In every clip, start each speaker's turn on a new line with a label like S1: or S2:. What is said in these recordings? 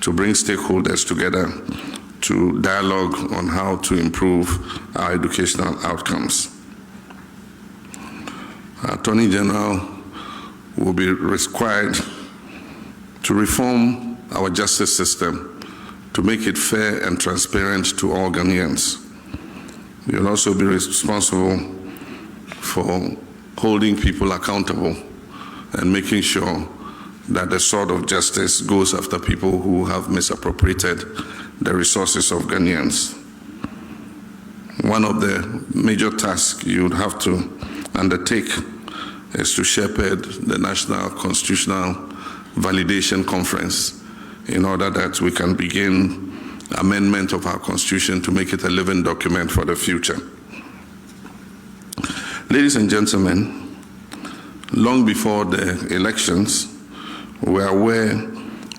S1: to bring stakeholders together to dialogue on how to improve our educational outcomes. Attorney General will be required to reform our justice system to make it fair and transparent to all Ghanaians. You'll also be responsible for holding people accountable and making sure that the sword of justice goes after people who have misappropriated the resources of Ghanaians. One of the major tasks you would have to undertake is to shepherd the National Constitutional Validation Conference in order that we can begin amendment of our Constitution to make it a living document for the future. Ladies and gentlemen, long before the elections, we were aware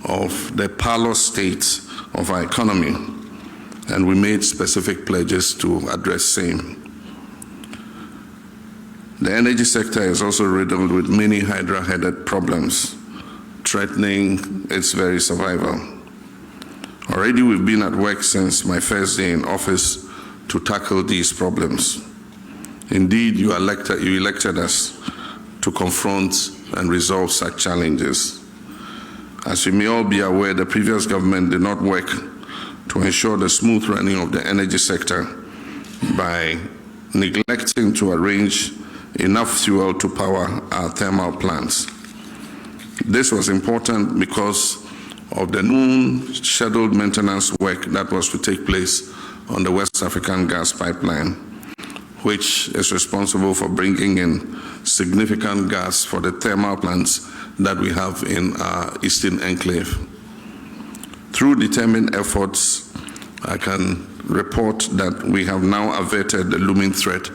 S1: of the parlous state of our economy, and we made specific pledges to address same. The energy sector is also riddled with many hydra-headed problems, threatening its very survival. Already we've been at work since my first day in office to tackle these problems. Indeed, you elected us to confront and resolve such challenges. As you may all be aware, the previous government did not work to ensure the smooth running of the energy sector by neglecting to arrange enough fuel to power our thermal plants. This was important because of the known scheduled maintenance work that was to take place on the West African gas pipeline, which is responsible for bringing in significant gas for the thermal plants that we have in our Eastern Enclave. Through determined efforts, I can report that we have now averted the looming threat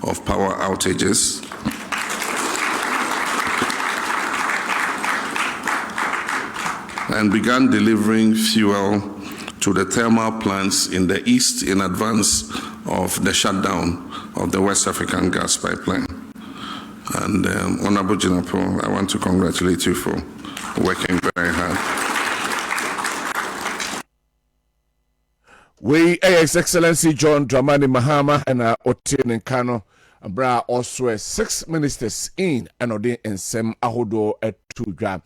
S1: of power outages. And began delivering fuel to the thermal plants in the east in advance of the shutdown of the West African gas pipeline. And Honorable Jinapo, I want to congratulate you for working very hard.
S2: We, His Excellency John Dramani Mahama and Otin Nkano, Bra also 6 ministers in and Ode and Sem Ahodo at 2 gram.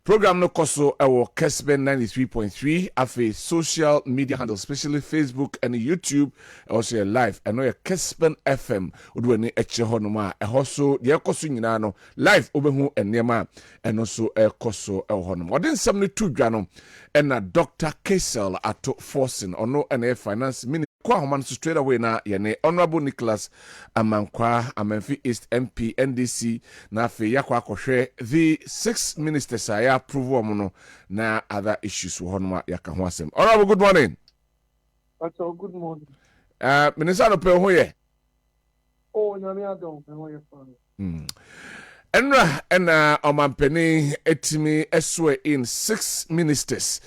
S2: Program no koso ewo Kessben 93.3 afi social media handles, especially Facebook and YouTube, also live and no Kessben FM udweni eche honoma ehoso de ekoso nyina no live obehu enema and also ekoso ehonoma odin 72 dwa no na Dr. Kessel ato forcing ono na finance minister kwa homan so straight away na yene Honorable Nicholas Amankwa Amenfi East MP NDC na afi yakwa akohwe the 6 ministers aya approve omono na other issues honoma yaka ho asem. Honorable, good morning.
S3: Also, good morning.
S2: Minister no pe ho ye.
S3: Oh, nyame adon pe ho ye fa.
S2: Enra omampeni etimi eswe in 6 ministers.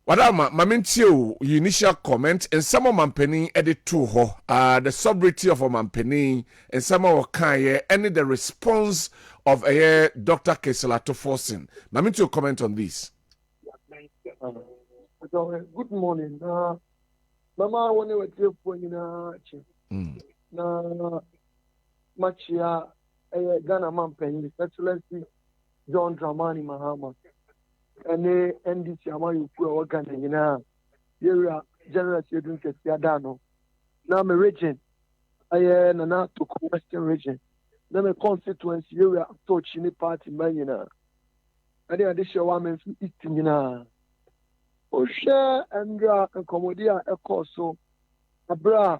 S2: Wadama mamentio initial comment and some of mampeni edit to ho the sobriety of mampeni and some of kanye any the response of a Dr. Kessel forcing. Mamentio comment on this.
S3: Good morning. Mama when we take point na Maakye Ghana mampeni Excellency John Dramani Mahama. And NDC amayu ku organ nyina area general sedun kesia dano na me region aye na to western region na me constituency area touch ni party man nyina ade addition wa me east nyina o share andra nkomodia ekoso abra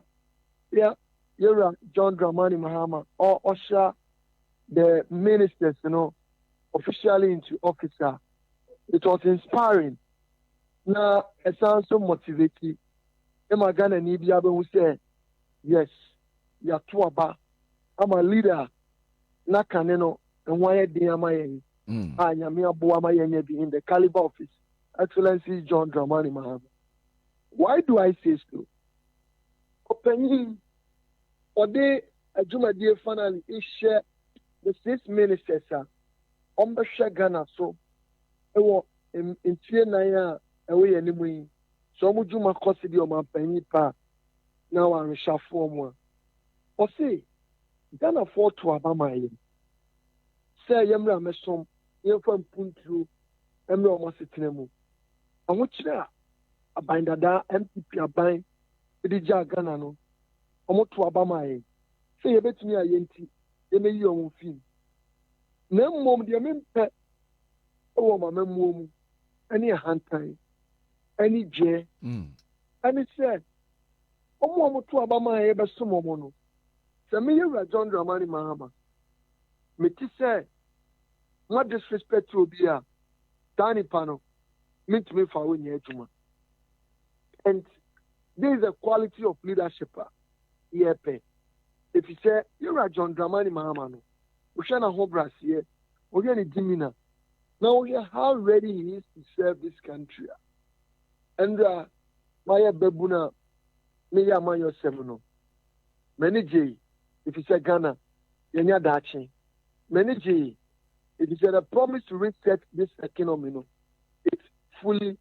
S3: ya area John Dramani Mahama or share the ministers officially into officer. It was inspiring. Now, it sounds so motivating. Emma Ghana ni biabe who say, yes, ya tuaba. I'm a leader. Na kaneno and why di amaye. Nyame abo amaye be in the caliber office. Excellency John Dramani Mahama. Why do I say so? Opening ode ajuma die finally is share the 6 ministers Ghana so ewo in tie na ya away anyway. So much my custody of my penny pa. Now I'm shuffle more. Or say, then afford to Abama. Say, Yamra Messom, you from Puntu, Emra Massitinemu. And which there, a binder da MPP a bind, the Jagana no. Omo to Abama. Say, you bet me a yenti, you may your own film. No mom, dear men pet. Oh, my mom, any hand time, any jay, and it said, Omo to Abama ebe sumomono. Say, me you John Dramani Mahama. Me ti say, not disrespect to be a Danny Pano, meet me for winning Ejuma. And there is a quality of leadership. If you say, you're John Dramani Mahama, we shall not hold brass here, we're going to demeanor. Now we hear how ready he is to serve this country. And Maya Bebuna, Maya Mayo Semono, many J, if you say Ghana, Yenya Dachi, many J. It is a promise to reset this economy. No, it's fully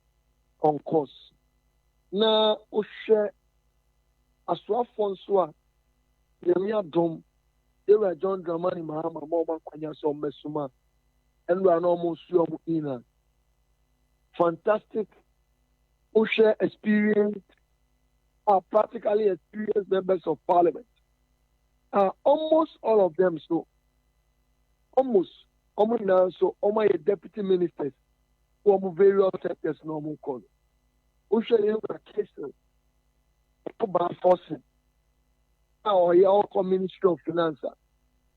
S3: on course. Now, Oshe Aswa Fonswa, Yemia Dom, they were John Dramani Mahama, Moma Kwanya So Mesuma, and we are almost Ina. Fantastic. Oshe experienced, are practically experienced members of parliament. Almost all of them, so almost. So, deputy ministers from various sectors, normal call. Usha Kessben, Forcing. Now, he also Minister of Finance.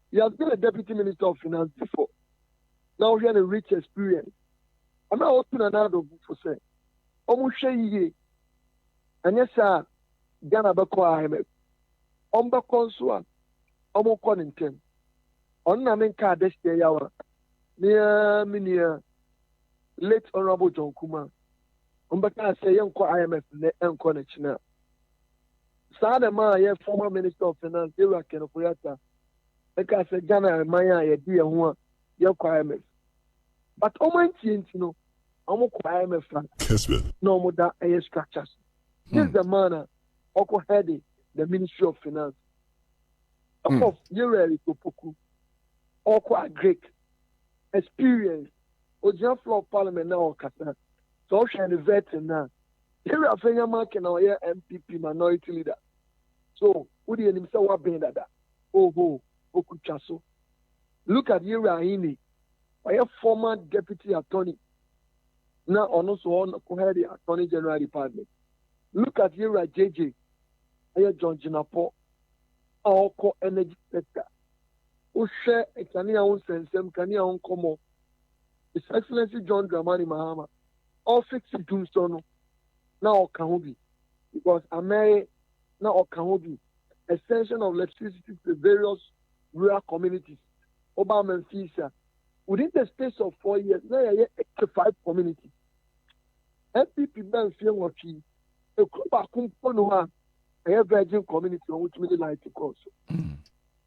S3: He has been a deputy minister of finance before. Now, he has a rich experience. I'm not opening another book for say. Omushe and yes, sir, Ghana Bako IMF. Omba Consua, Omo Connington. On Namenka Deste Yawa. Near late Honorable John Kuma. Umbaka say young IMF and connection. Sadama, former Minister of Finance, Iraq and Opoyata. Eka say Ghana and Maya, dear one, young IMF. But Omanti, no, Omo IMF,
S4: Kessben.
S3: no more that air structures. This is the manner, Oko heading the Ministry of Finance. Of course, you're ready to Poku. Oko Greek. Experience, Oja floor of parliament now, Kasa. So, she and veteran now. Here are Fenya Maakye now, here MPP minority leader. So, who do you name say what being that? Oh, Okuchaso. Look at Yira Hini, a former deputy attorney. Now, also on the Attorney General Department. Look at Yira JJ, a John Jinapo, our energy sector. Ushe Kania on Sensem, Kania on Komo. His Excellency John Dramani Mahama. All fixed Doomstone now Kahubi. Because Amere now Kahubi. Extension of electricity to various rural communities. Obama and Fisa. Within the space of 4 years, now you have 85 communities. MPP Ben Fiam Wachi, a Kuba Kumponoa, a virgin community on which many like to cross.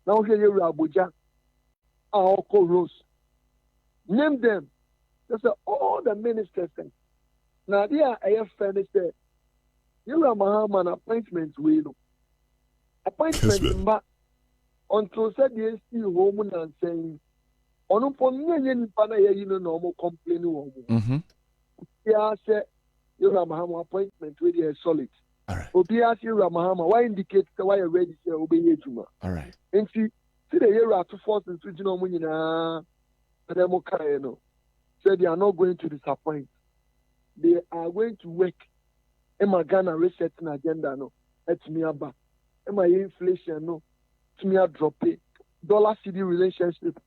S3: Now here you are Abuja, our co-rose. Name them. That's all the ministers. Now they are a fairness there. You are Mahaman appointments we know. Appointments but until said the SC woman and saying, on upon pana you know normal complaining. Yeah, say you are Mahama appointment really is solid.
S2: All right.
S3: Obiasi Ramahama, why indicate why you're ready to obey Juma?
S2: All right.
S3: And see the year to force and switching on Munina, and then Mokayeno said they are not going to disappoint. They are going to work. Emma Ghana resetting agenda, no, it's me about. Emma inflation, no, to me a drop it. Dollar CD relationship,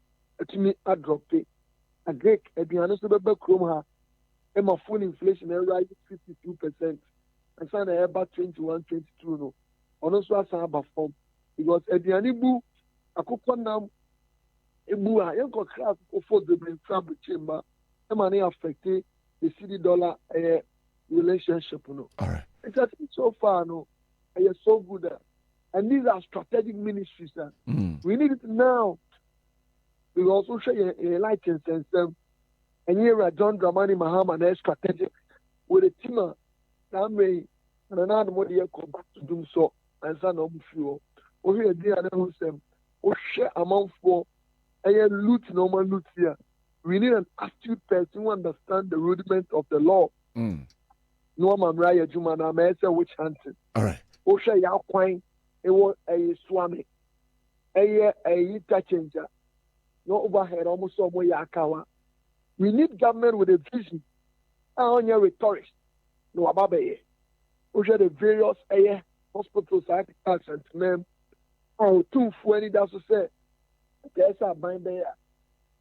S3: to me a drop it. A Greek, at the honest of the Chroma, Emma full inflation, rising 52%. And sign about 21, 22 no. Also as a form because at the anibu a coupon now a bua young craft for the brain fabric chamber the money affected the city dollar relationship no.
S2: All right.
S3: It's just so far no are so good and these are strategic ministries we need it now. We also show a license and here are John Dramani Mahama and strategic with a team that may and another more year come back to do so and son of fuel. Or here, dear, and them, or share amount for a loot, normal loot here. We need an astute person who understand the rudiment of the law. No man, Raya Jumana, Mesa, witch hunting.
S2: All right.
S3: Or share your coin, it was a swami, a changer. No overhead, almost so more yakawa. We need government with a vision. On your rhetoric. No, Ababe. We share the various hospitals, and men. Oh, 2 for any that's to say. There's a bind there.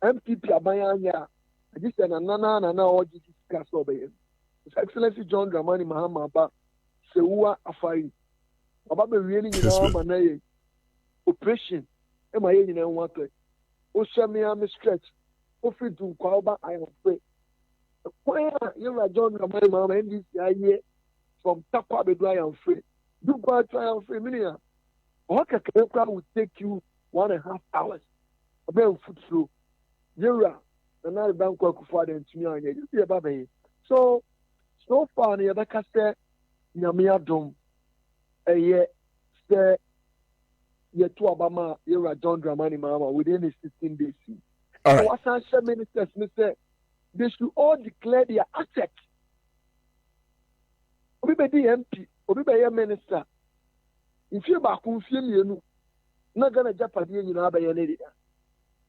S3: MPP Abayanya. I just said, Nana, or discuss over him. His Excellency John Dramani Mahama about Sewa Afari. About the really, Manaye. Operation. Am I in a water? O Shamiami stretch. O free to Kwabena I am free. Why you're John Dramani Mahama and this year from Kwabena I am free. Do bad trial free minia. Waka Kekra will take you 1.5 hours. A bit of foot through. Yura, another Dankwah Kufa and Tunya. You see about me. So far, the other cassette, Yamia Dom, a year, say, yet to Obama, Yura John Dramani Mama within the 16 days.
S2: All right.
S3: So, what some ministers say, they should all declare their assets. We be the MP, we be a minister. If you back on film, not gonna Japanese, you know, by any day.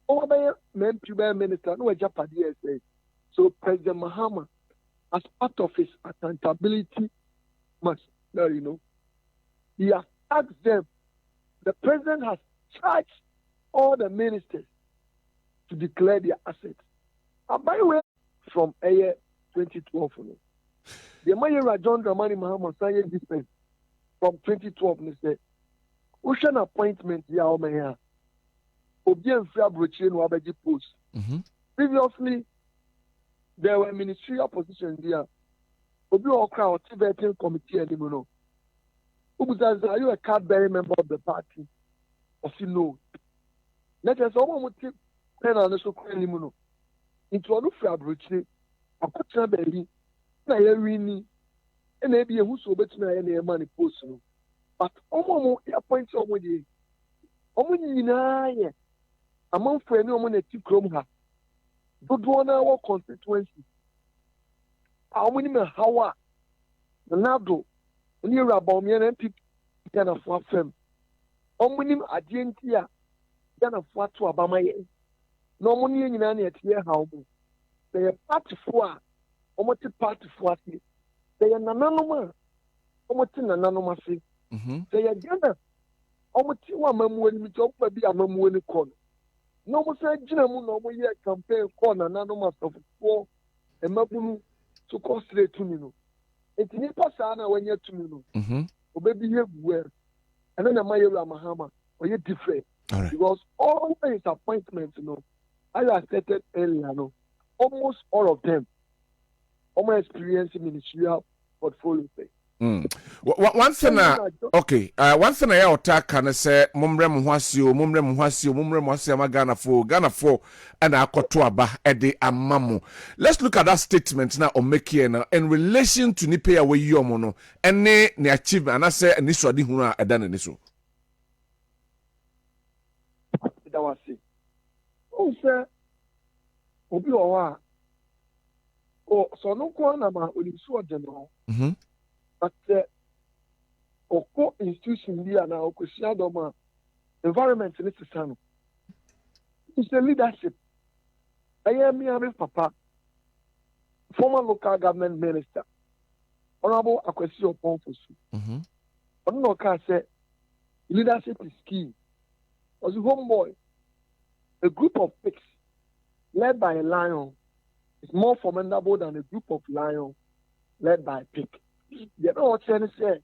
S3: Or by a minister, no Japanese. So President Mahama, as part of his accountability, must, he has asked them. The president has charged all the ministers to declare their assets. And by the way, from a year 2012, the Mayor John Dramani Mahama signed this from 2012, they said, Ocean appointment, Yaomea, Obien Fabrice, no Abaji post. Previously, there were ministerial positions here. Obi Okra, Tibetan committee, and you know. Are you a card-bearing member of the party? Or you know? Let us all take pen on the so-called into a new Fabrice, a picture belly, and maybe a who's over to any money post. But almost appoint somebody. Among for any woman at Tikromha. Good one our constituency. How many men how the Nado, near Rabomian and people can afford them. How many Argentia can afford to Obama? No money in any at here how they are party for almost party for they are nanoma, almost in anonymous. They are Ghana. Almost one when we talk about a mamu in the corner. No more said, Jinamu, no more yet campaign corner, anonymous of 4 and Mabunu to cost straight to me. It's in Pasana when you're to me. Or maybe you well. And then a Mayor Mahama, or you're different. Because all his appointments, as I stated earlier, almost all of them, all my experience in ministerial portfolio.
S2: One thing, okay. One thing I attack can say, Mumre Muhasio, Ghana for, and Akotoaba, Ede Amamu. Let's look at that statement now on Maakye in relation to Nipea we yomono, and ne achievement, and I say, and this wadi huna adan and this.
S3: That was it. Oh, sir, Obi Owa. Oh, so no one about Ulisu General. But Oko institution here now, Kushiadoma, environment in this town. It's the leadership. I am Miami Papa, former local government minister, Honorable Akwesio Pomfosu. Onoka said, leadership is key. As a homeboy, a group of pigs led by a lion is more formidable than a group of lions led by a pig. You know what I'm saying?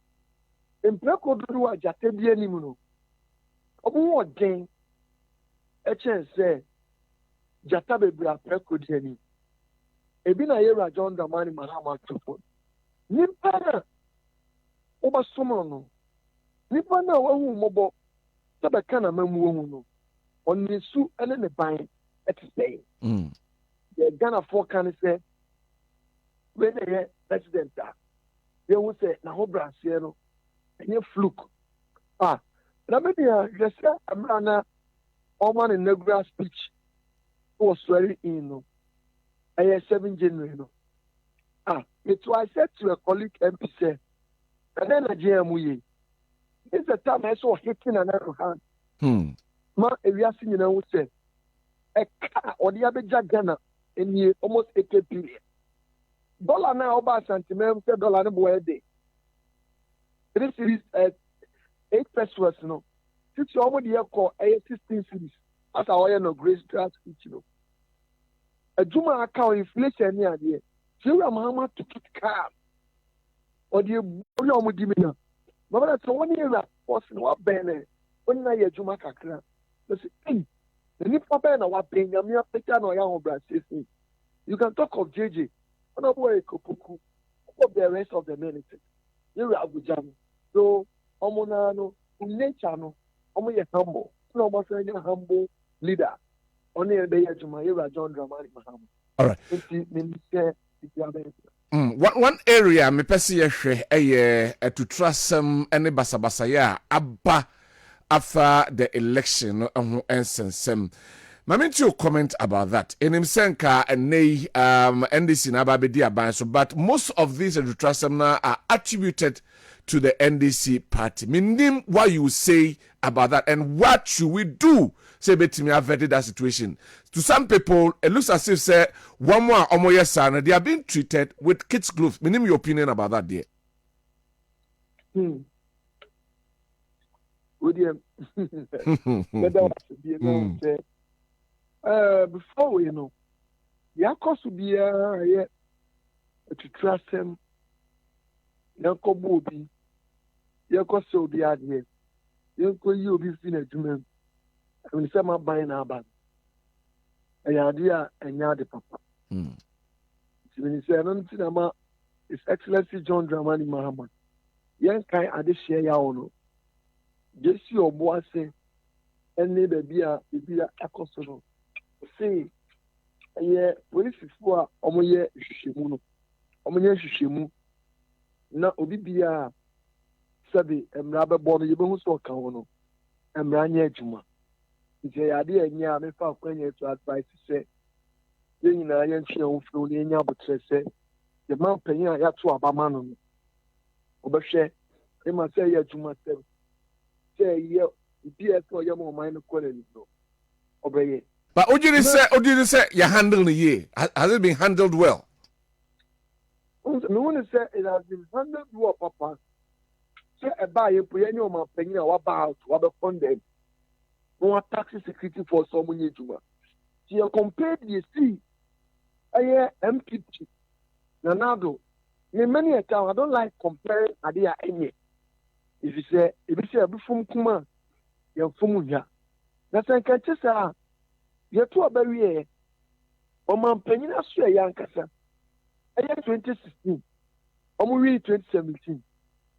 S3: In Preko Duru Jatebi Animuno, Obu again, HN say, Jatabe Bra Preko Deni. Ebina Yera John Dramani Mahama Tupon. Nimpana Oba Somono. Nimpana Wahu Mobo, Tabakana Mamuno. On Nisu and then the bind at Spain. The Ghana for can say, when they president they will say na ho brase no any fluke na me dia just amrana Oman inaugural speech was swearing in no 7 January no it was said to a colleague MP say and then a GMU it's the time I saw hitting another hand ma ewiase nyina wo say e ka odi abeja Ghana eni almost 80 billion dollar na oba santimem say dollar no boy dey 3 series 8 pesos no since you almost here call 16 series as our no grace draft speech no aduma account inflation ni ade you Mahama to keep calm or the almost dimina but so one year person what ben when na ye aduma kakra so hey the nipa ben na wa ben nyame apeta na ya ho brase you can talk of JJ no boy kopuku of the rest of the men you Abuja so omona no nature no omo ye humble no omo say humble leader only be aduma you John Dramani Mahama
S2: all right one area me pese ye hwe to trusem ene basabasa ya abba after the election no ho ensensem Mamint you comment about that. In Msenka and Nay NDC na babedi aban so but most of these retrasem are attributed to the NDC party. Meaning what you say about that and what should we do? Say betimi averted that situation. To some people, it looks as if say one more omoye sana they are being treated with kids' gloves. Meaning your opinion about that dear.
S3: William before we know, Yakos will be to trust him. Yanko Bobby, Yakos will be out here. Yanko, you'll be seen a German. I will say my buying our band. A idea and yard papa. When he said, I don't see His Excellency John Dramani Mahama. Young kind of this share your own. Just your boy say, and maybe be a acostono. Say, yeah, police for Omoye Shimu, Omoye Shimu. Na Obibia Sabi, and Rabba Bonnie, you won't talk on and Ranya Juma. It's a idea, and ya may find to advise to say, then I am sure from the Enya, but say, the man paying I have to Abamano. Obashe, they must say, Juma say, yeah, dear for your mind of quality. Obey.
S2: But what did you say you handled the year? Has it been handled well?
S3: I want to say it has been handled well, Papa. Say a buy a penny on my penny or about what upon them. No taxi security for someone you do. She compared the see a year MPP. Nanado. In many a time I don't like comparing idea any. If you say a bufum kuma, you're fumuya. That's a catches you're too very Oman Penina Sue Yankasa. A year 2016, Omuri 2017.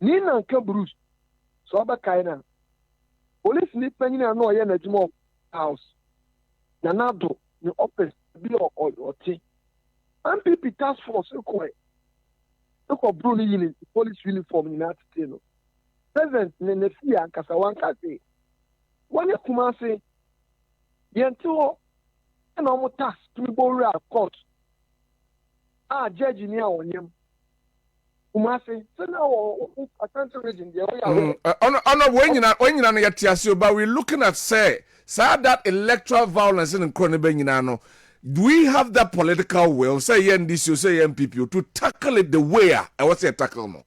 S3: Nina and Bruce, Soba Kaina. Police need Penina no Yanajimo house. Nanado, the office, Bill or T. MPP task force, look for Bruno in police uniform in that table. Present Nenefia and Casawankase. One of Kumasi. Yanto and almost task to be borrowed court. Judge in here on him. Umase, so now a country region,
S2: when you're not but we're looking at say that electoral violence in Kronenberg. Do we have that political will, say NDC, say MPP, to tackle it the way I was say tackle no?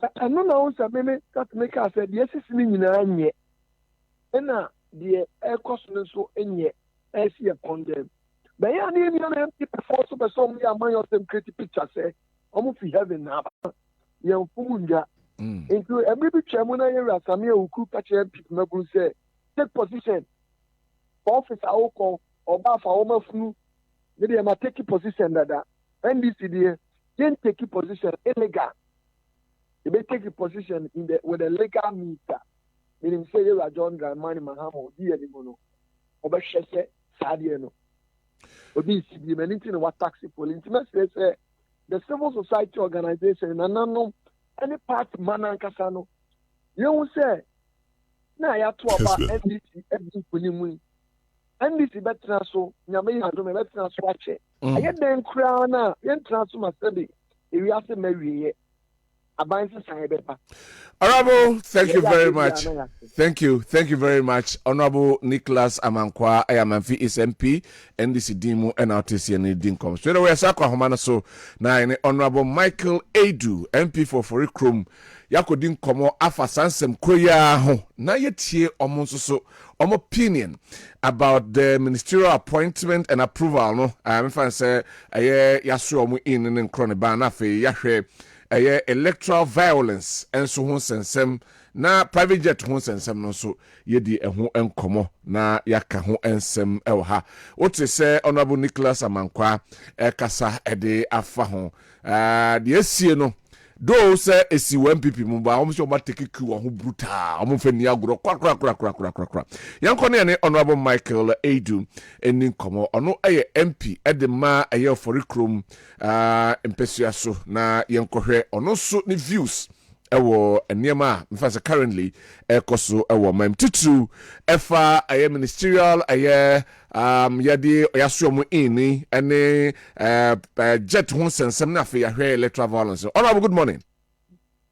S3: I don't know, sir, maybe that make us say, yes, it's me in a and the air cost so in ye as ye upon them. But ya name your empty before so by some among of them creative picture say, almost we have now. Young Fumunja into every picture when I hear Samia who could catch people say, take position. Office our call or bar for almost flu. Maybe I'm taking position that NDC can't take a position illegal. You may take a position in the with a legal meter. Meaning say you are John Dramani Mahama, dear Limono, Obashese, Sadiano. Obi CB, anything what taxi police, say, the civil society organization nanano any part manankasa no you say na ya to aba NDC every kunimu NDC betra so nyame ya do me betra so ache aye den kra na yen transfer masabi ewi ase mawiye abansi san bepa.
S2: Honorable, thank you very much. Thank you very much. Honorable Nicholas Amankwa, Ayamanfi is MP, NDC Dimu, and RTC and Dinkom. Straight away, Sakwa Homana so na Honorable Michael Edu, MP for Forikrum, Yako Dinkomo, Afa Sansem Koya ho. Na yetie omonsoso, opinion about the ministerial appointment and approval. No, I'm fan say, aye, yasu omu in and kroniba na fe yahwe. Electoral violence and so on sensem na private jet ho sensem no so yedi eho enkomo na yaka ho ensem ewo ha what say Honorable Nicholas Amankwa kasa ede afa ho de esie no do say esi MPP mu ba omo so ma take ku ho brutal omo fe ni agro kwa yanko ne Honorable Michael Edu eni nkomo ono MP edema Forikrum impesua so na yenkohwe ono so ni views ewo eniema mfasa currently ekoso ewo mam titu efa ministerial yadi yasuomu ini ene jet ho sensem na fe yahwe electoral violence. Honorable, good morning.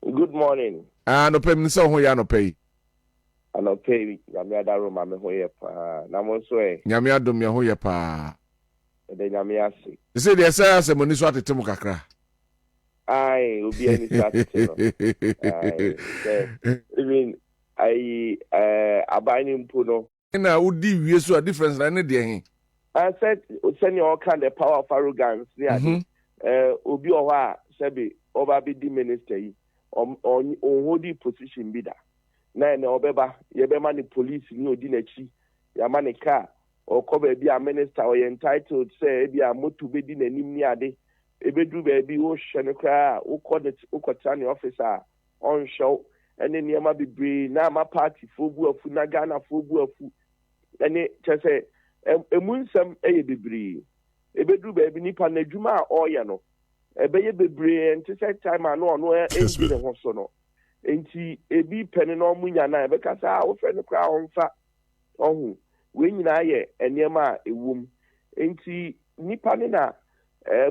S4: Good morning.
S2: No pay me so ho ya no pay.
S4: Ano pay nyame adaro ma me ho ye pa na mo so
S2: nyame adom ye ho ye pa
S4: de nyame ase.
S2: You say the say money so atete mu kakra.
S4: Ai obi ani so atete no. I mean abani mpo no.
S2: Na udi wie so a difference na ne de hin.
S4: I said send all kind the power of arrogance there. Obi o ha sebe oba be di minister yi on hold position bi da. Na obeba yebema ni police ni odi na chi ya ma ni car or cover be a minister or entitled say be a motu be di nanim ni ade ebedu be o hwe ne kra o kotani officer on show ene niam bebre na ma party fogu afu na Ghana fogu afu ene chese emunsam eye bebre ebedu be nipa na adwuma o ye no ebeye bebre enti say time no ebi ne ho so no enti ebi pene no munya na ebekasa wo fe ne kra onfa ohu we nyina ye eniema ewum enti nipa ne na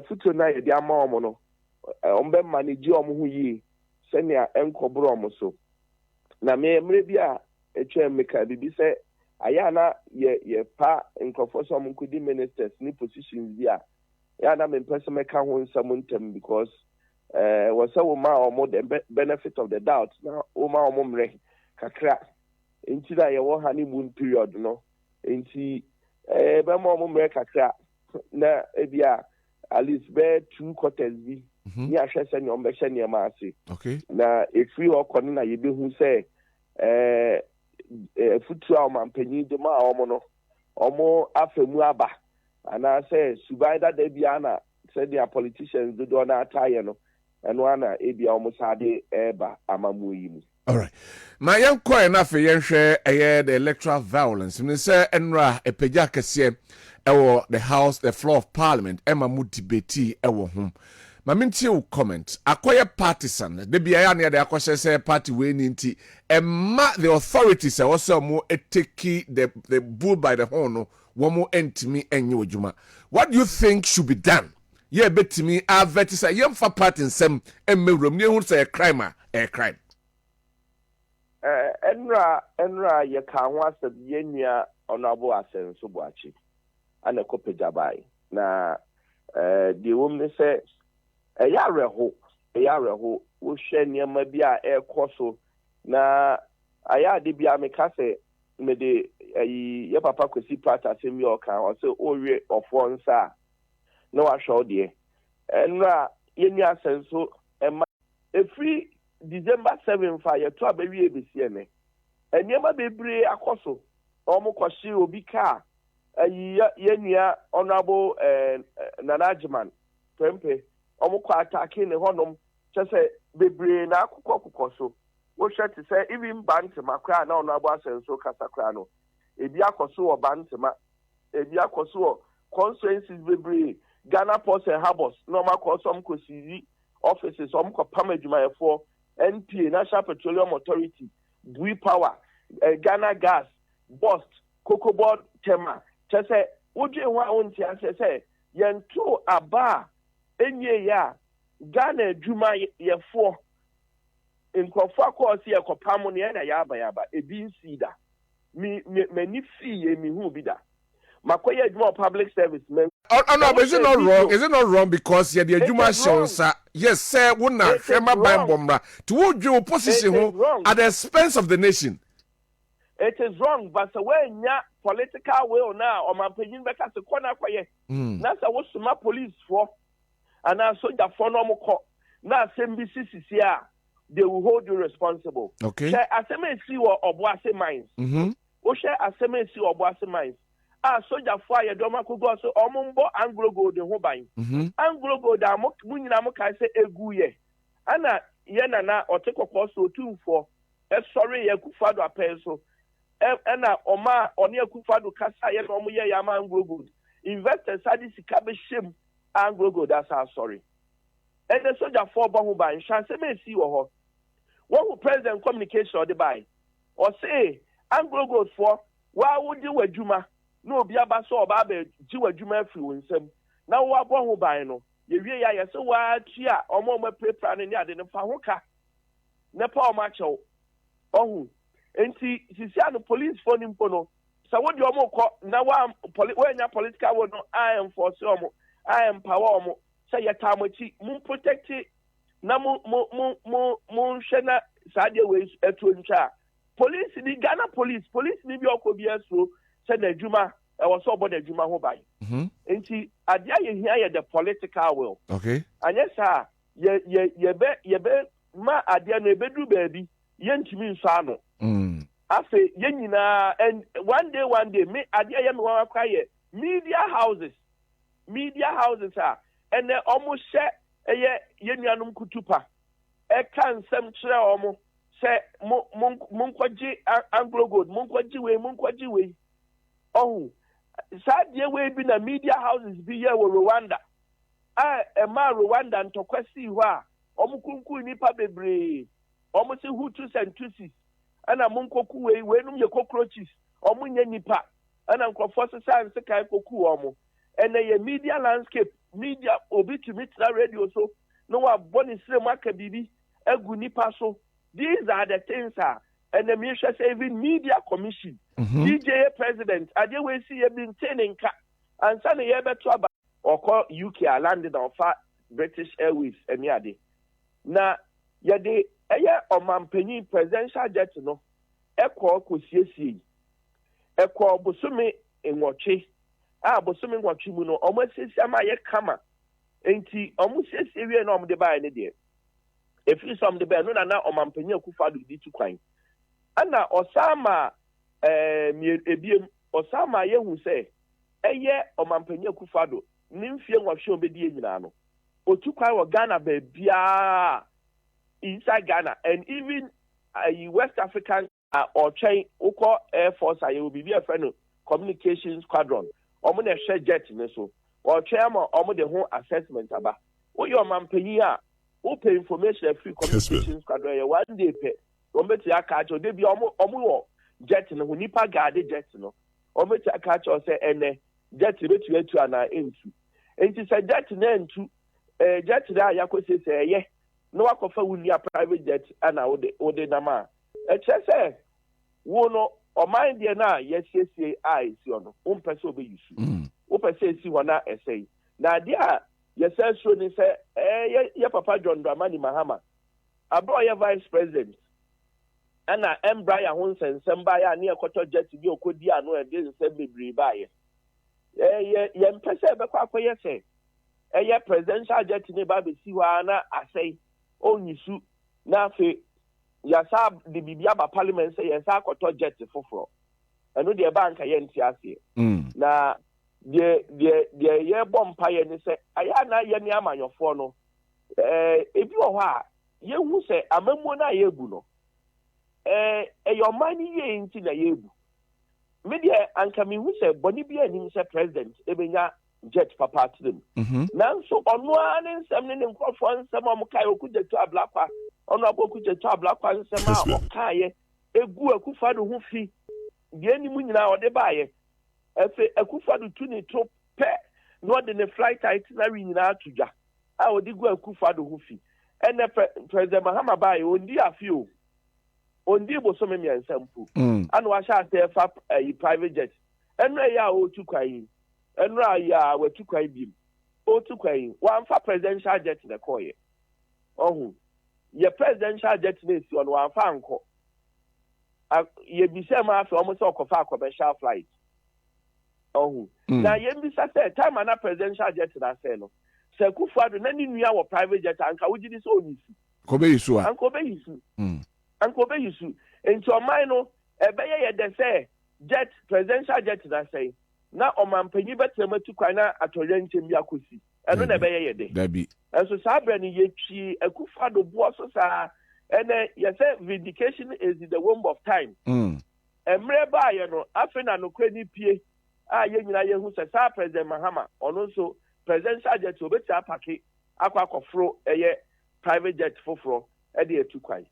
S4: futo na ye dia ma omo no ombe manage omo hu yi senia enkobro omo so na me mre bia etwe meka bibi se aya na ye pa enkofo so omo kudi ministers ni positions dia ya na me pese meka ho nsam ntem because was so ma omo the benefit of the doubt na o ma omo mre kakra enti da ye wo honeymoon period no enti be ma omo mre kakra na ebia at least be 2 quarters bi ni ahwe se ni ombe hye ni ma ase
S2: okay
S4: na efi okone na ye behu se futu a mampanyi de ma omo no omo afemu aba ana se subaida de bia na se dia politicians do na ataye no eno ana ebia omo sade eba amamu yi mu.
S2: All right. My young coin enough for yenhwe the electoral violence. Me say enra epeja kese ewo the house, the floor of parliament, ema mu debate ewo hom. Ma minti u comment. Akoye partisan. De bia ya na de akose say party we ni nti emma the authorities also mo take the bull by the horn no wo mo entimi enye odwuma. What do you think should be done? Ye betimi avertise yemfa party nsem emmewrom ne hu say a crime a crime.
S4: Enra ye ka ho asem ye nua Honorable Asenso Boachi ana kopejabai na de wom ne se eya reho wo hwe niam bia ekoso na aya de bia me ka se me de ye papa kwesi part asem ye oka o se owie ofo nsa na wa hwe de enra ye nua Asenso ema efri December 7 fa ye to abawie besie ne eniema bebre akoso omo kwashi obi ka ye nua Honorable Nanajman Pempe omo kwa attack ne honom chese bebre na akokoso wo hwete say even bantema kra na Honorable Asenso kasakra no ebi akoso wo bantema ebi akoso wo constituencies bebre Ghana Ports and Harbors normal call some CZ offices some pam adwumayɛfoɔ NPA National Petroleum Authority Bui Power Ghana Gas Bost Cocoa Board Tema kyɛ wodwe ho a wonti asɛ sɛ yɛnto aba enye ya Ghana adwumayɛfoɔ nkrɔfoɔ akɔɔ sɛ yɛkɔpam no yɛna yɛaba ebi nsi da mani fie mi hu bi da makoye adwuma public service men
S2: no, but is it not wrong? Is it not wrong because the adwuma shonsa yes sir wona hwema ban bomra to wodwe opposition ho at the expense of the nation?
S4: It is wrong, but so when ya political will now or my opinion beka se kona kwaye na sa wo suma police for and na soldier for no mo na SMBC they will hold you responsible.
S2: Okay.
S4: Say aseme or oboase mines. O share aseme or oboase mines. Soldier fire doma ko go so omumbo Anglo Gold de ho ban. Anglo Gold da mo munyina mo kai se egu ye. Ana ye na otekokọ so tumfo. Sorry ye Kufado apel so. Ena oma oni Kufado kasa ye no mo ye ya Anglo Gold. Investors adi sika be shame Anglo Gold that's sorry. And the soldier for ho ban chance me si wo ho. What will president communication or the buy? Or say Anglo Gold for why would you adwuma? No be aba so oba be ji wadwuma fi wonsam na wo abo ho ban no ye wie ya ye se wa tua omo prepare ne ade ne fa ho ka ne pa o ma chew ohu enti sisia no police for nimpo no sa wo di omo ko na wa nya political wo no I enforce omo I empower omo say ye tamochi mun protect na mun hwena sa de we etu ntwa police ni Ghana police ni bi okobi eso said the Juma, I was so about the Juma ho by. And see, Adia you hear the political will.
S2: Okay.
S4: And yes, sir, ye be ma Adia ne bedru baby, yen to me sano. I say, yenina, and one day, me Adia yam wa cry media houses are, and they almost set a yenyanum kutupa. E can some omo say munkwaji Anglo Gold, munkwaji way. Oh, sad ye way be na media houses be here with Rwanda. Rwanda and Tokwesi wa. Omukunku nipa bebre. Omusi Hutus and Tutsis. And a munkoku way, wenum ye cockroaches. Omunye nipa. And uncle Fossa and Sekai Koku omo. And a media landscape, media obi to meet that radio so. No one born in Sremaka Bibi, Egu nipa so. These are the things and the Minister Saving Media Commission, DJ President, I did we see a maintaining and Sunday to or call UK landed on British Airways and yadi. Now, yadi, or Mampeni presidential jet no, Echo Kusiesi, Echo Busumi in Wachi, Busumi Wachimuno, almost says Yamaya Kama, ain't he almost says area norm the buy any day. If you some the bear, no, now or Mampeni Kufadu did to crime. Ana Osama Osama yehu say eye Omampanye Kufado nimfie nwahwe obedi nyina no otukwa wo Ghana bebia inside Ghana and even West African or chain uko Air Force aye will be a friend communications squadron omo na share jet ne so or chairman omo de ho assessment aba wo yo Omampanye a wo pay information free communications squadron one day pay ometi akacho de bi omo jet no nipa guard jet no ometi akacho say ene jet betu etu ana entu enti say jet na entu jet da yakose say ye no akofa wuni a private jet ana ode na ma e che say wo no o mind de na yesiesie ai si ono umpese obeyusu upese si wana essay na dia yesɛ so ni say ye papa John Dramani Mahama abo ye vice president ana Brian Hunsen ba ya ne ekoto jet bi okodi ano e de nsem bebre ba ye ye mpese be kwa akoye se ye presidential jet ne ba be si wa na asai onyisu na fe ya sa de bibia ba parliament say ye sa akoto jet foforo eno de bank ye nti ase na de ye bompa ye ne se aya na ye ne amanyofo no ebi wo ha ye hu se amamu na ye gu no your money ye inti na yebu media anka mi hu se boni bia ni se president ebenya jet papa to them. Nanso ono ani nsem ne nkofo nsem amukai okujetu ablakwa ono abokujetu ablakwa nsem a okaye egu akufado ho fi de ni mu nyina ode baaye efe akufado tu ni to pe no de ne flight itinerary nyina atudwa a ode gu akufado ho fi ene president Mahama baaye ondi afio ondi bosome mi ensampu anu wa sha te fa private jet enu ya o tukwan enu ya wa tukwan bim o tukwan wa fa presidential jet na koye ohun ye presidential jet na si on wa fa anko ye bi se ma fa omo se okofa commercial flight ohun na ye bi sa say time na presidential jet na say no se Kufuado na ni nua wo private jet anka wo gidi so onisi
S2: ko be yisu a
S4: anko be yisu anko be yisu enti o man no ebeye ye de say jet presidential jet na say na omampanyi betrema tukwan na atolya nkyem bi akosi eno na ebeye ye de
S2: dabi
S4: enso sabre ni ye twi Kufuado bo so sa ene ye say vindication is the womb of time emre ba ye no afena no kwani pie a ye nyina ye hu se sa president Mahama ono so presidential jet obeti apake akwa eye private jet foforo e de etukwan.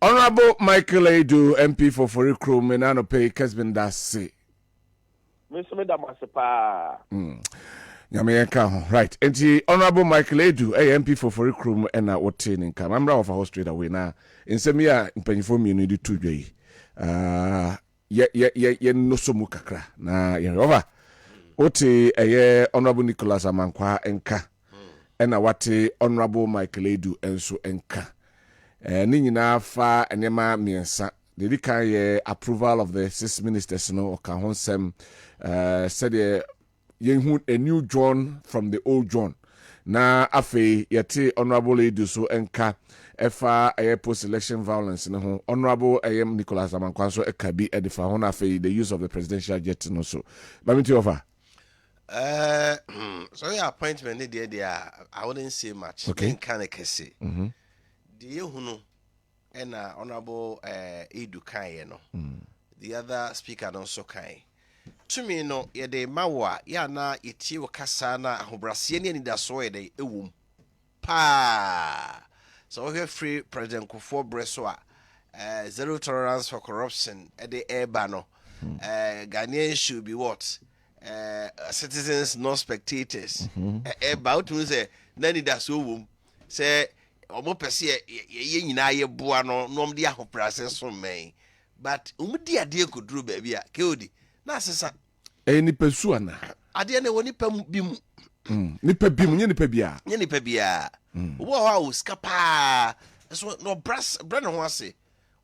S2: Honorable Michael Edu, MP for Forikro, Menano Pay, Kessben Dasi.
S4: Mr. Medamasepa.
S2: Right. And the Honorable Michael Edu, MP for Forikro, and I what in income. I'm of a house straight away now. In some year, in Pennyform, you need 2 day. Ye no so mukakra. Na, you're over. Ote, Honorable Nicholas Amankwa, enka. And I what Honorable Michael Edu, and so enka. Ni nyina fa enema miensa the dika approval of the 6 ministers no ka honsem said yehu a new John from the old John na afi yete Honorable Edu so enka efa post election violence no ho Honorable Nicholas Amankwa so ekabi edifa ho na afi the use of the presidential jet no so mamiti over
S5: so your appointment there I wouldn't say much kind of kese the Yehuno and Honorable Edu Kaye no. The other speaker don't so kind. To me no ye de mawa ya na iti wakasana hobrasieni ni da so ye de ewum. Pa. So we free President Kufuor Breso zero tolerance for corruption at the air no. Ghanaians should be what? Citizens, not spectators. About to say nani da so wum. Say omo pese ye nyina ye boa no nom de ahoprase so men but umdi ade koduru ba bia keodi na asesa
S2: nipa su ana
S5: ade na woni pam bi mu
S2: nipa bi mu nye nipa bia
S5: wo ha o skapa so no bra no ho ase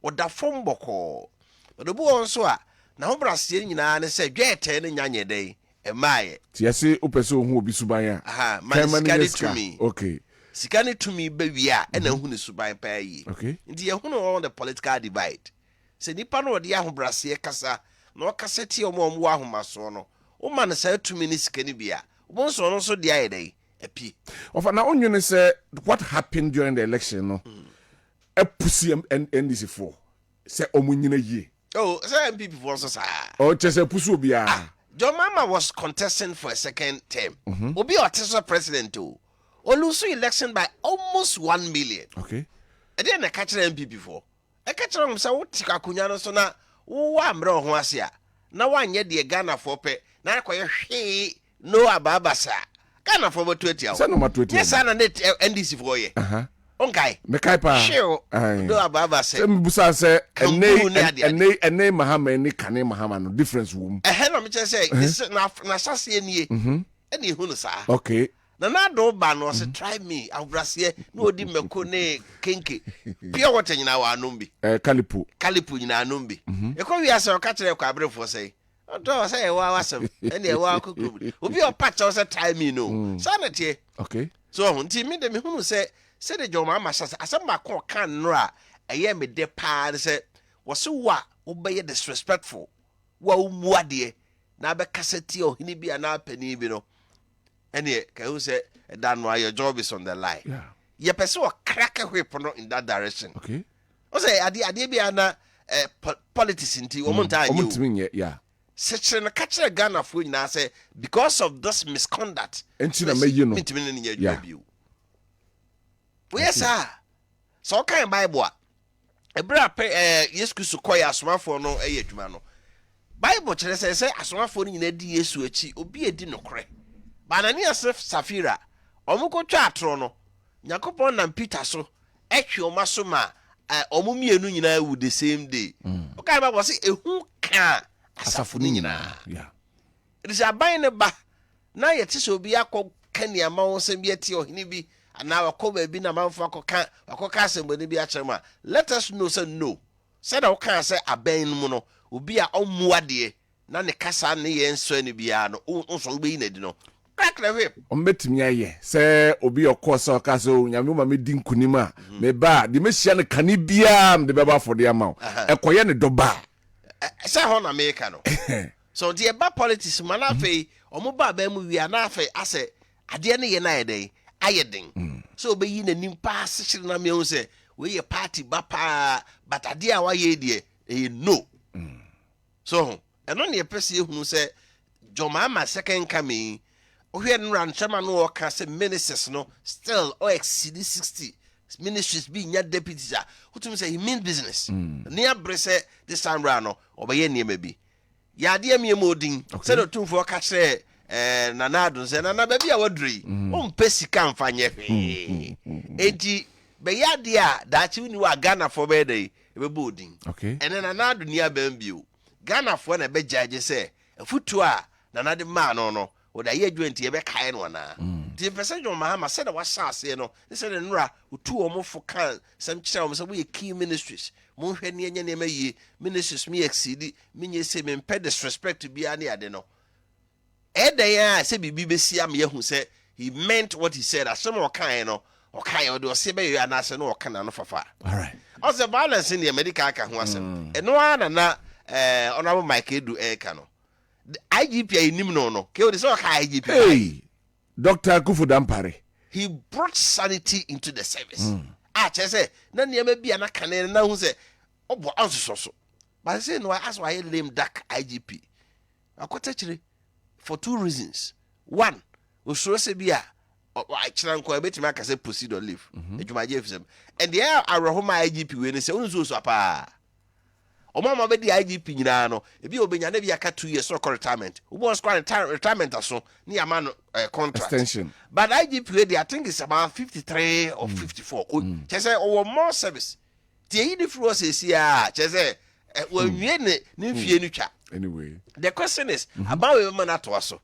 S5: oda fom boko odo bu on so a na ho brase nyina ne se dwete ne nyanye den emaye
S2: ti ase opese ohu obi suban a
S5: aha man skade to me
S2: okay
S5: sikani to me baby a na hu ne suban pa yi
S2: okay
S5: ndi ye hu no on the political divide se nipa no de ahobrase kasa na o kasa ti omo ahomaso no o ma ne sa to me ni sikani bia o so no so de aye dai epi
S2: ofa na onwene say what happened during the election no epusi NDC for say omunyina yie
S5: say MPP for so sa
S2: chese pusu bia
S5: John Mama was contesting for a second term obi o tese president o lose election by almost 1 million.
S2: Okay.
S5: And then I catch an MPP for. I catch them so Tikakunyano so na wa mro ho ase a. Na wan ye de Ghana for pe. Na akoye hwe no ababasa. Ghana for 20 hours.
S2: Say no 20.
S5: Yes, na net NDC for ye. Onkai.
S2: Me kai pa.
S5: No ababasa.
S2: Say busa say ene Mahama ni kane Mahama no difference wom.
S5: No me say na sase nie. Ene hu no sa.
S2: Okay.
S5: Na do ba no se try me abrase na odi meko ne kenke pure water nyina wa anombi kalipu nyina anombi e ko wi ase o ka kire kwa abrefo sei do say wa wasem ene e wa kokuru obi o patch o se try me no sanity
S2: okay
S5: so nti me de me hunu se de joma ma sase asem ba ko kan no a eye me de pa se wo se wa obeye disrespectful wa umuade na be kaseti o hini bia na pani bi no any who say Dankwah, your job is on the line.
S2: Yeah.
S5: You pursue a cracker whip in that direction.
S2: Okay.
S5: O say adi bi ana politics inti o monta you.
S2: Yeah.
S5: Such an catcher gun of when I say because of this misconduct.
S2: And China may you know.
S5: Yeah. Yes, sir. So kind Bible. A bra pay yes to quite a smart for no a Bible says a smart for in a DSUH will be a dinocre. Banania Safira, Omuko Chatrono, Yakopon and Peter so, Echo Masuma, Omumi and Nuna would the same day. Okay, I was a who can Asafunina.
S2: Yeah.
S5: It is a buying a ba. Now yet it will be a co Kenya Mouse and Yeti or Hinibi, and now a cover been a mouth for coca, a cocassin when be a chama. Let us know, say no. Said I can't say a bain mono will be a own muadie. None the Cassani and Sony Biano, also being it, no. Crack the whip.
S2: Ombetimi aye say obi okoso kaso nyamuma me din kunima me ba the mesia ne kanibia de beba for the amount ekoye ne doba
S5: say ho na make no so the ba politics man afei omo ba ba mu wi ana afei ase ade ne ye na yeden ayeden so be yi nanim pa sechire na me hu say we ye party ba pa but ade a wa ye de e no so eno ne pese hu say Jomama second coming. We had run chairman no say ministers no still or exceed 60 ministries being your deputies. Who to say he mean business. Near Bresse this time round or by any maybe. Ya dear me moding, said a tune for catch Nanadons and another baby our dream. Pessy can't find ye. Eti, but ya dear that you knew a Ghana for bed a boarding.
S2: Okay.
S5: And then another near Bembu. Ghana for a bed judge say a foot to her, another man or no. Or the year 20 ever kind one. The percentage of Mahama said I was sass, you know. They said, Nra, with 2 or more for can, some charms, we key ministries. Moon Henny and Yeme ministries me exceed, mean say, men pay disrespect to be any, I don't know. Ed I said, BBC, I'm here who said he meant what he said, as some more kind or kind or do a sebe and answer no can for far.
S2: All right.
S5: Also, violence in the America can was and no one and not honorable Maakye do air cano. The IGP no kill this all IGP.
S2: Hey, Dr. Kufu Dampare.
S5: He brought sanity into the service. I say, none may be an acane now who say, oh, what answer so. But I say, no, that's why I named Dak IGP. I quite actually for 2 reasons. One, we should say, be a I can't quite bet I say proceed or leave. And the air I were home my IGP when they say, oh, so apa. Omama be the IGP nyina no ebi obenya na bi aka 2 years so retirement who squad retirement aso ni ama no contract
S2: extension
S5: but IGP I think it's about 53 or 54 che say or more service tie yi different say sia che say we nwie ne mfie nu twa
S2: anyway
S5: the question is about we man ato aso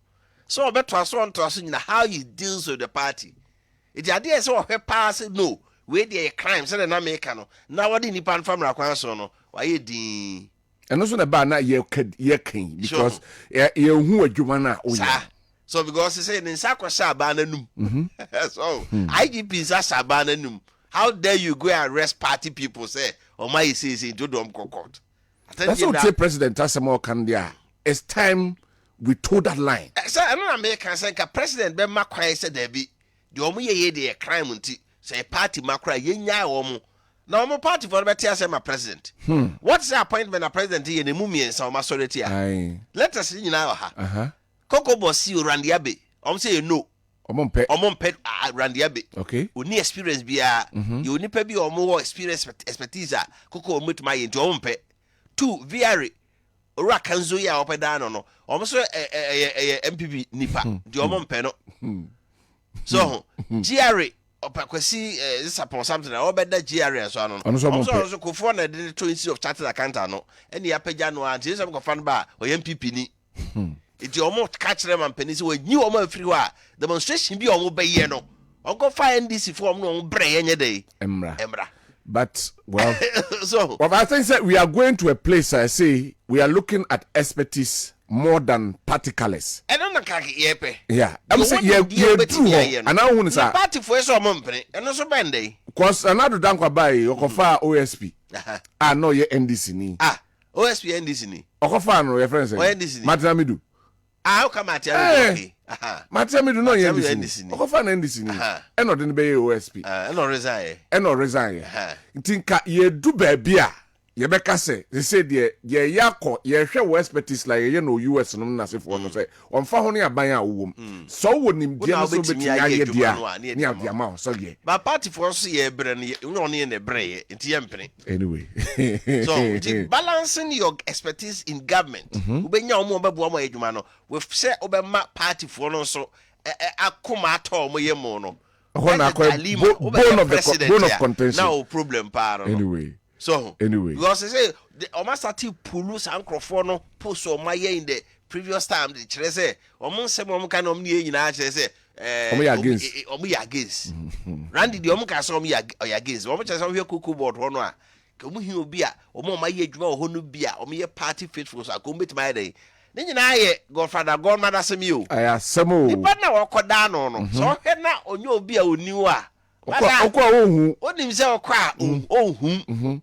S5: so obeto aso onto aso nyina how he deals with the party it idea say o hwe pass no we dey crime say na make no na what ni pan family akwan so no why din
S2: and also the ba na ye king because ye hu adwuma na o ya
S5: so because he say in sakwasha ba na num so IGP sa ba na num how dare you go and arrest party people say o my say do dom court
S2: that's what the president Asemo can there it's time we toe that line
S5: so I know American say ka president be makwan say there be the omo ye dey crime nti say party makra ye nya omo now, my party for the better my president. What's the appointment of president here in the mummy and some majority? Let us see now. Coco Bossi Randiabe. Say no. Omon pet Randiabe.
S2: Okay.
S5: You need experience be you need maybe or more experience expertise. Coco meet my into own pet. 2 VR. Ora Kanzoya up and down no. Almost MPP Nipa. The Omon Peno. So, GRA. Opakwesi this upon something I better GRA so no. Also ko for na the Institute of Chartered Accountant no. Any apagya no anti some ko fan ba o MPP ni. Iti omo catch them and penny so nyi omo afiri ho a demonstration bi omo be ye no. Onko fa NDC for omo no bre ye nye dey. Emra.
S2: But well
S5: so
S2: well, I think that we are going to a place I say we are looking at expertise more than party colors.
S5: I don't know yepe.
S2: Yeah. I'm saying yeah true. And now when say
S5: party for so mompre. And so bende.
S2: Cause another Dankwah buy okofa OSP. No ye NDC ni.
S5: OSP NDC ni.
S2: Okofa no your friends say.
S5: NDC ni.
S2: Matinamidu.
S5: How come Matinamidu?
S2: Matinamidu no ye NDC ni. Okofa na NDC ni. E no de be OSP.
S5: E no resign.
S2: E no resign. Tinka ye du baabi a Yebeka say they said ye yako ye hwe wo expertise like ye no US no na se for no say on fa ho ne aban a wo so wonim die no so betimi aye dia ne adiama so ye
S5: but party for so ye bre ne no ne ne bre ye nti ye mpene
S2: anyway
S5: so balancing your expertise in government ubenya omo bebo omo adwuma no we say obema party for no so akoma ato omo ye mo no
S2: bone of contention
S5: now problem pa no
S2: anyway
S5: so
S2: anyway
S5: because they say the omasati pulu sankrofo no post o maye in the previous time the chere say omo nsem omo kan omo ne nyina chere say
S2: omo
S5: ya against Randy the omo ka say omo ya against omo chere say omo cocoa board ho no a omo hi obi a omo maye adwuma ho no bi a omo ye party faithful so akomo betima ye dey ne nyina ye godmother semi o
S2: aya semo
S5: ipa na wakoda no no so he na onye obi a oniwo a
S2: okwa ohun
S5: onim se okwa ohun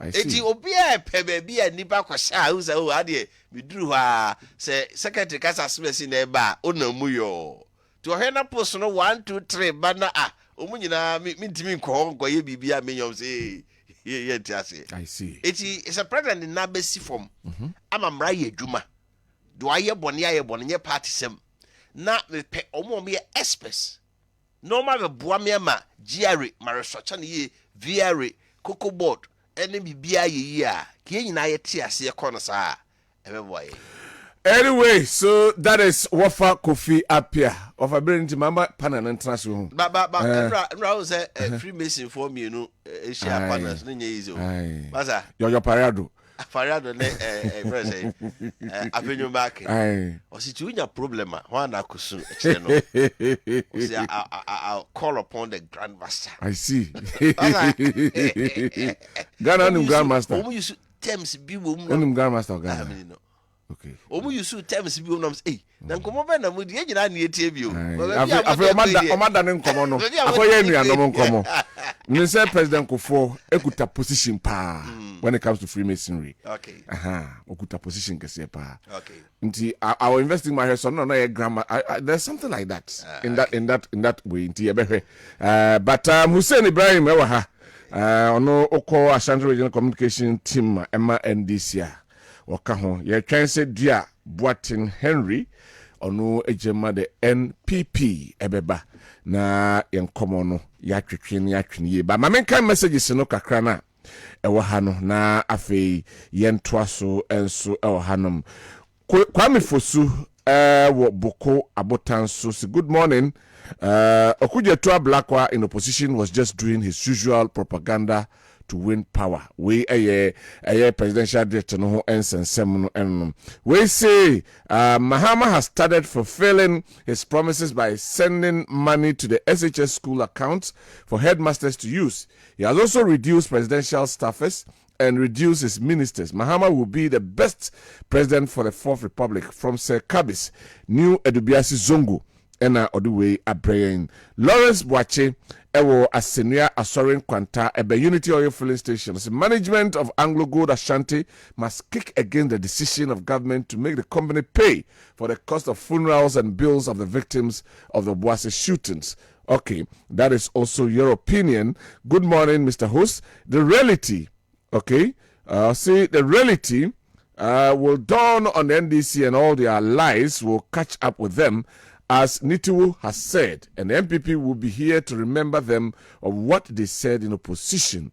S5: eti obi a pebe bi a nipa kwasha u se o ade biduru ha se secretary kasa smesi na eba onamu yo to he na post no 1 2 3 bana omunyina mintimi nko ye bibia menyom se ye tiase
S2: I see
S5: it's a president na besi form amamra ye adwuma do aye bone ye party sem na me pe omo me experts normal be boa me ma GRA ma research na ye VRA cocoa board ene bibia ye a ke nyina ye tiase ye kono sa ebeboye.
S2: Anyway, so that is Wafa Kofi Apia. Wafa Berinti Mama Pana International.
S5: But was a Freemason for me, you know, Asia partners, no easy. Maza,
S2: your parado.
S5: Farado, President, Avenue Maakye. Was it a problem? One I could soon, I'll call upon the Grandmaster.
S2: I see. Ghana Grandmaster.
S5: Who you Thames be woman,
S2: Grandmaster Ghana. Okay.
S5: Omu yusu terms bi onams na nkomo be na mudi nyina na etie bi o.
S2: Afi omada ne nkomo no. Afoye nuanom nkomo. Nse President Kofo ekuta position pa when it comes to Freemasonry.
S5: Okay.
S2: Okuta position kese pa.
S5: Okay.
S2: Nti our investing my son no na grammar there's something like that in that way nti ebehwe. But Hussein Ibrahim ewa ha. Ono oko Ashanti Regional Communication Team Emma NDC waka ho ye twen se dua Boatin Henry ono ejema de NPP ebeba na yenkomo no ya twetwe ye ba mamenka messages no kakra na ewo ha no na afei yentoa so enso ewo hanom Kwame Fosu wo Boko Abotanso say good morning. Okujetua Dankwah in opposition was just doing his usual propaganda to win power. We a presidential director no ensensem. We say Mahama has started fulfilling his promises by sending money to the SHS school accounts for headmasters to use. He has also reduced presidential staffers and reduce his ministers. Mahama will be the best president for the Fourth Republic. From Sir Kabis, New Edubiasi Zongo, Ena Oduwe Abrayan. Lawrence Boache, Ewo Asenua Asorin Kwanta, Ebe Unity Oil Filling Stations. The management of Anglo Gold Ashanti must kick against the decision of government to make the company pay for the cost of funerals and bills of the victims of the Boase shootings. Okay, that is also your opinion. Good morning, Mr. Host. The reality, okay, see, the reality will dawn on the NDC and all their lies will catch up with them, as Nitiwu has said, and the MPP will be here to remember them of what they said in opposition.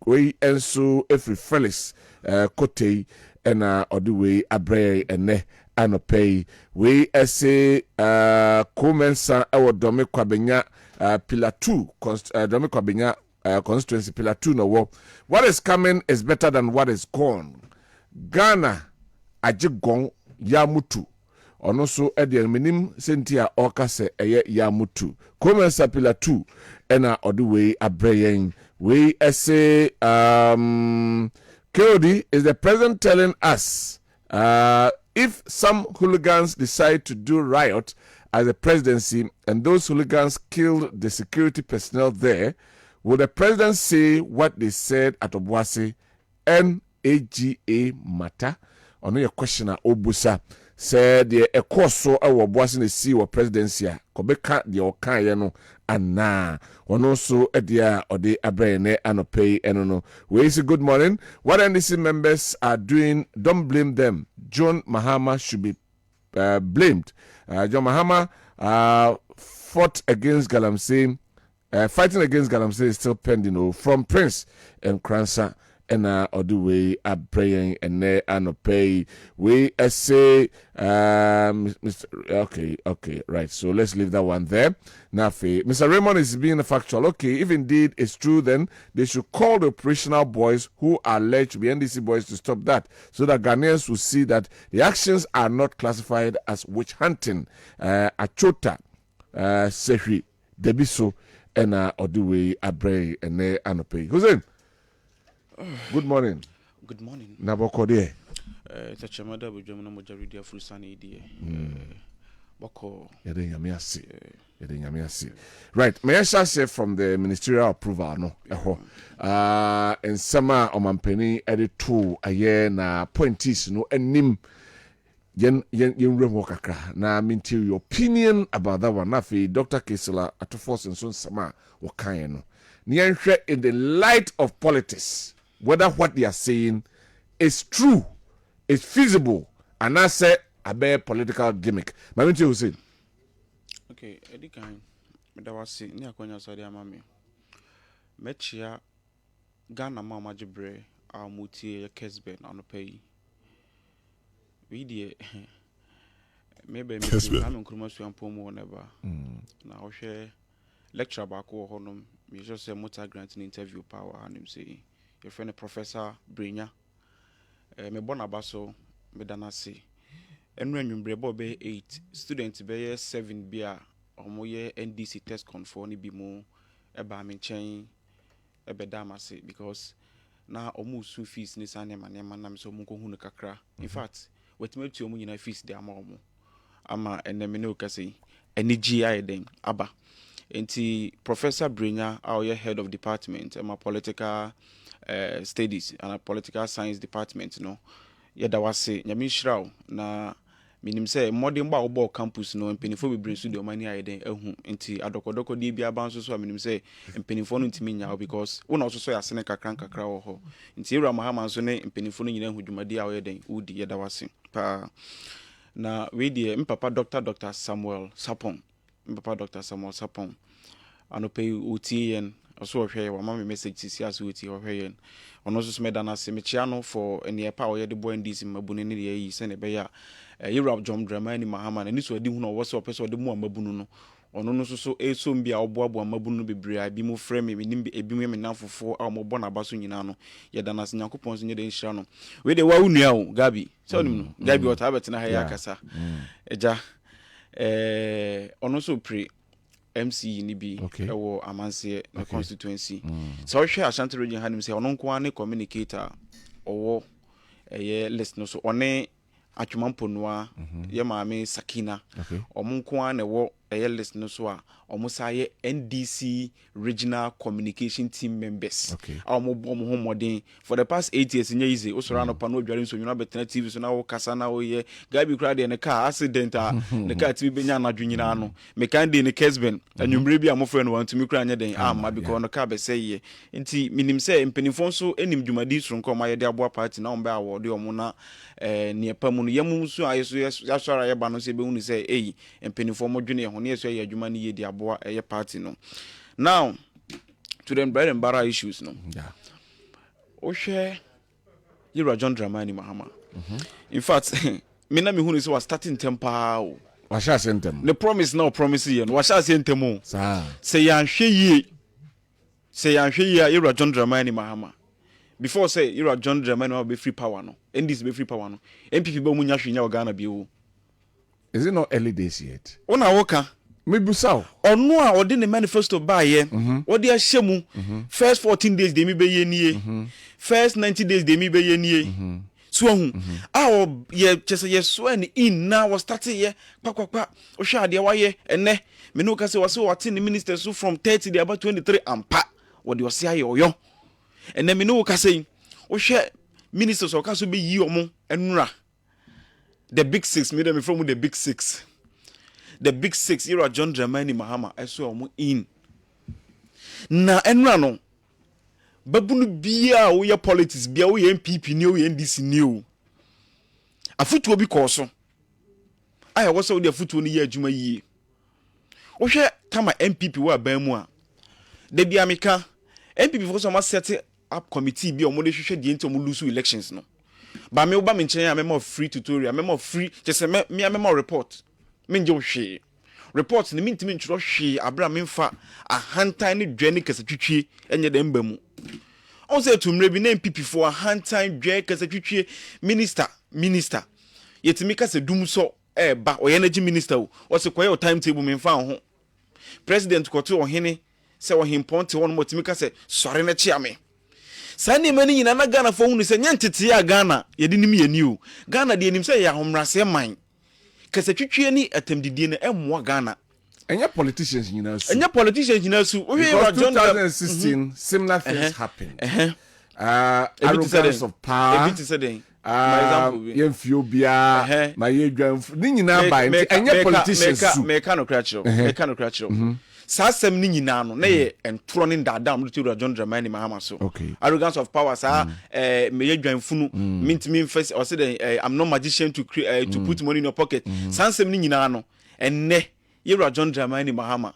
S2: We enso every Felix Kote and Oduwe Abre and Anopei. We say Komensa our Dome Kwabena Pillar 2 Dome Kwabena constituency Pillar 2 no war. What is coming is better than what is gone. Ghana Ajigong Yamutu. Ono so ede minim sentia oka se eye Yamutu. Komensa Pillar 2 ena Oduwe Abre. We say KOD is the president telling us if some hooligans decide to do riot as a presidency and those hooligans killed the security personnel there, will the president say what they said at Obuasi NAGA matter? Ono your question Obusa said the ekoso Obuasi ne see wa presidency a kobeka de okan ye no Anna. One also Edia or the Abrene Anope Enono. We say good morning. What NDC members are doing, don't blame them. John Mahama should be blamed. John Mahama fought against Galamsey. Fighting against Galamsey is still pending from Prince and Kransa. And or the way a praying and ne pay we say Mr. Okay, right. So let's leave that one there. Nafi, Mr. Raymond is being factual. Okay, if indeed it's true, then they should call the operational boys who are alleged to be NDC boys to stop that, so that Ghanaians will see that the actions are not classified as witch hunting. Achota, Sehi, Debiso, and or the way a pray and ne pay. Who's in? Good morning.
S6: Good morning.
S2: Naboko de.
S6: Tachemada bujomna mojarudia furusani die. Boko.
S2: Yede nyame ase. Right. May I share from the ministerial approval no. And sama omampeni edit 2 aye na pointis no enim yen remo kakra na minti your opinion about that one. Nafi Dr. Kesela atofos and son sama wakan no. Nianhwe in the light of politics. Whether what they are saying is true, is feasible, and I say a bare political gimmick. Mamenti Hussein.
S6: Okay, Eddie Kine, Medawasi, near Konya Sadia Mami. Mechia Ghana Mama Jibre, our Muti, Kessben on the pay. We dear maybe I'm Krumasu and Pomo never. Now share lecture back or honum, we just say Muta granting interview power and him say. Your friend Professor Brinya, me born abaso, me danasi. And when you be 8 students be 7 beer or more NDC test conform be more eba me chain ebe damasi because now almost two fees ni sane manam so munko hunu kakra. In fact, what me to mu fees de amamu ama ene me no kase eni GI den aba. Enti Professor Brinya, our head of department, my political studies and a political science department no yeda wase nyame hiraw na minim say modern ba obo campus no mpenifo be brinsu de omani ayeden ehu enti adokodoko de bia banso so minim say mpenifo no ntimi nya because wona oso so yasene kakra wo ho enti Ewura Mahama so ne mpenifo no nyina hu dwumade a oyeden udi yeda wase pa na we de mpapa Dr. Samuel Sapon anope otien also hwe wa mama message sisi aso oti hwe ono so smeda na se mechia no for ene pa o ye de boy ndisi mabunu ne ye yi se ne be ya Europe John Dramani Mahama na ni so adi hu no wo so pese o de mu mabunu no ono no so eso mbia oboabo mabunu bebre abi mu frame me nim ebi mu me nanfofo a mo bo na baso nyina no ye da na se Nyankopon so nye de nhira no we de wa unua o Gabi so nim no Gabi wota betina ha ya kasa eja ono so pre MC ni bi ewo amanse na constituency so hwe Ashanti region hanim say ono nko ane communicator owo eye list no so one atwumampo noa ye maame Sakina omo nko ane wo eye list no so a omo saye NDC regional communication team members omo ho modern for the past 8 years nya easy osoro no pa no odware nso nyuna betena TV so na wo kasa na wo ye Gabi kra de ne car accident a ne car TV benya na dwunyina no me kan de ne Kessben anwumre bi amofre no wantumi kra nya den amma because no car be say ye nti minim say mpenifo so enim dwumadi soro nko ma ye de aboa party na omba award omo na ne pamu no yemu so ayeso yasora ye ba no se be hu ni say mpenifo mo dwene ho ne yeso ye adwuma ne ye di aboa eye party no. Now to them bread and butter issues no. O share Ewura John Dramani Mahama. In fact, me na me hu ni so was starting temper o.
S2: Wa sha sentem.
S6: The promise now promise ye no. Wa sha sentem o. Say yan hwe ye. Say yan hwe ye Ewura John Dramani Mahama. Before say Ewura John Dramani Mahama be free power no. NDC be free power no. MPP be mu nya hwe nya o Ghana bi o.
S2: Is it not early days yet?
S6: Ona woka
S2: maybe so.
S6: Ono a odi ne manifesto ba ye. Odi a hyemu. First 14 days de mi be ye nie. First 90 days de mi be ye nie. So hu. A ye chese ye so ani in na was start ye kwakwa. O hwa de wa ye ene. Me no ka se was what in the minister so from 30 de about 23 ampa. What you say oyo. Ene me no ka se o hwa ministers o ka so be yi omo enura. The big 6 me from the big 6. The big 6 Ewura John Dramani Mahama eso omo in na enra no babunu bia wo ye politics bia wo ye MPP ni wo ye NDC ni o afutuo bi kɔso aya wo se wo de afutuo ni ye adwuma yie wo hwɛ kama MPP wo aban mu a de bia meka MPP for so ma set up committee bi o mo de hwehwɛ de enti o mo lose elections no ba me wo ba me nkyɛn a memo free tutorial memo free just me memo report me nje wo hwɛ report ni mintimi ntworo hwee abra memfa ahantan ne dwane kasatwitwie enye de mba mu on say tumre bi na MPP for ahantan dwane kasatwitwie minister yetimi kasa dum so ba oyenaji minister o se koye o timetable memfa ho president koto ohene se o himponte won motimi kasa sore na chia me sani mani nyina na Ghana fo hunu se nyentete ya Ghana yedi nim yani o Ghana de nim se ya homrase man kasatwitwie ni atamdidie na emwa Ghana
S2: enya politicians nyina su
S6: Because
S2: 2016 similar things happened arrogance of power yemfiobia ma yedwanfu ni nyina ba enya politicians su
S6: meka no kratcho sasem ni nyina no na ye entro ne ndadam no tiro John Dramani Mahama so arrogance of power sa me yedwanfu no mintimi first or say I'm not magician to put money in your pocket sasem ni nyina no enne yero John Dramani Mahama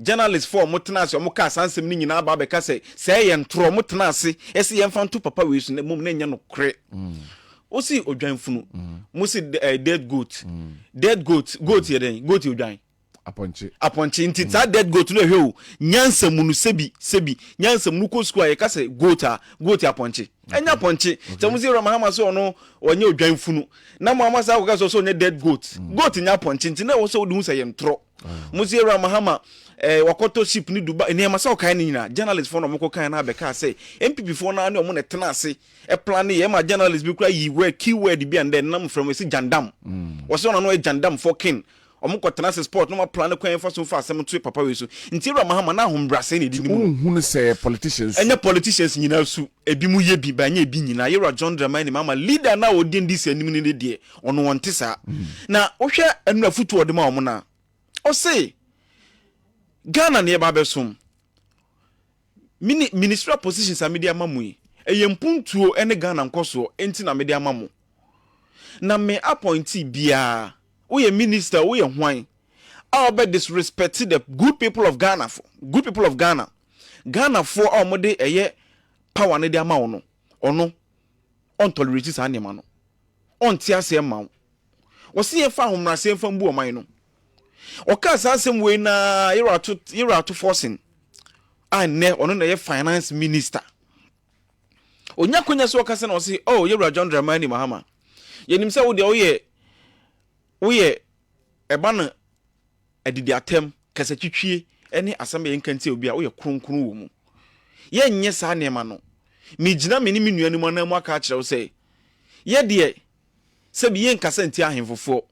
S6: journalist for motenase omoka sansem ni nyina ba be ka say ye ntro motenase ese ye mfa nto papa we su na mum na nya no kre osi odwanfu no musi dead goat ye den goat odwan aponche nti ta dead goat no hwe o nyansam no sebi nyansam no ko school ye ka say goat aponche enya aponche te musi Ro Mahama so no onye odwanfu no na Mahama sa ko ka so ne dead goat nya aponche nti na wo so du say ye ntro musi Ro Mahama wakoto ship ni Dubai ni amasa okan ni nyina journalist for no mko kan na be ka say MPP for na omo ne tenase plan ye ma journalist bi kura yi word keyword bi and then nam from we see jandam wo so no jandam for king omo ko tenase sport no ma plan kwan for so fa asem to papa we so nti Ro Mahama na hombrase ne di ni mu
S2: hunu say politicians
S6: enya politicians nyina su ebi mu ye bi ba nya ebi nyina Yero John Dramani Mahama leader na odin dis anim ne de ono wonte sa na wo hwe anu afutu ode ma omo na o say Ghana ne ba besom ministerial positions a media mamu eyempuntuo ene Ghana nkoso enti na media mamu na me appointee bia wo ye minister wo ye hwan all be disrespect the good people of Ghana for all mode eye power ne dia ma wo no ono on tolerate sa ne ma no on ti ase ma wo se ye fa homrase fa mbu o man no oka sasem we na Yero ato forcing ne ono na ye finance minister onya konya so oka se na o se Yero John Dramani Mahama yenim se wo de wo ye eba na adidi atem kasatwitwie ene asem ye nkanti obi a wo ye kronkron wo mu ye nye sa ne ma no mi gina me ni me nuanu na mu aka kire wo se ye de se bi ye nkasa nti ahemfofo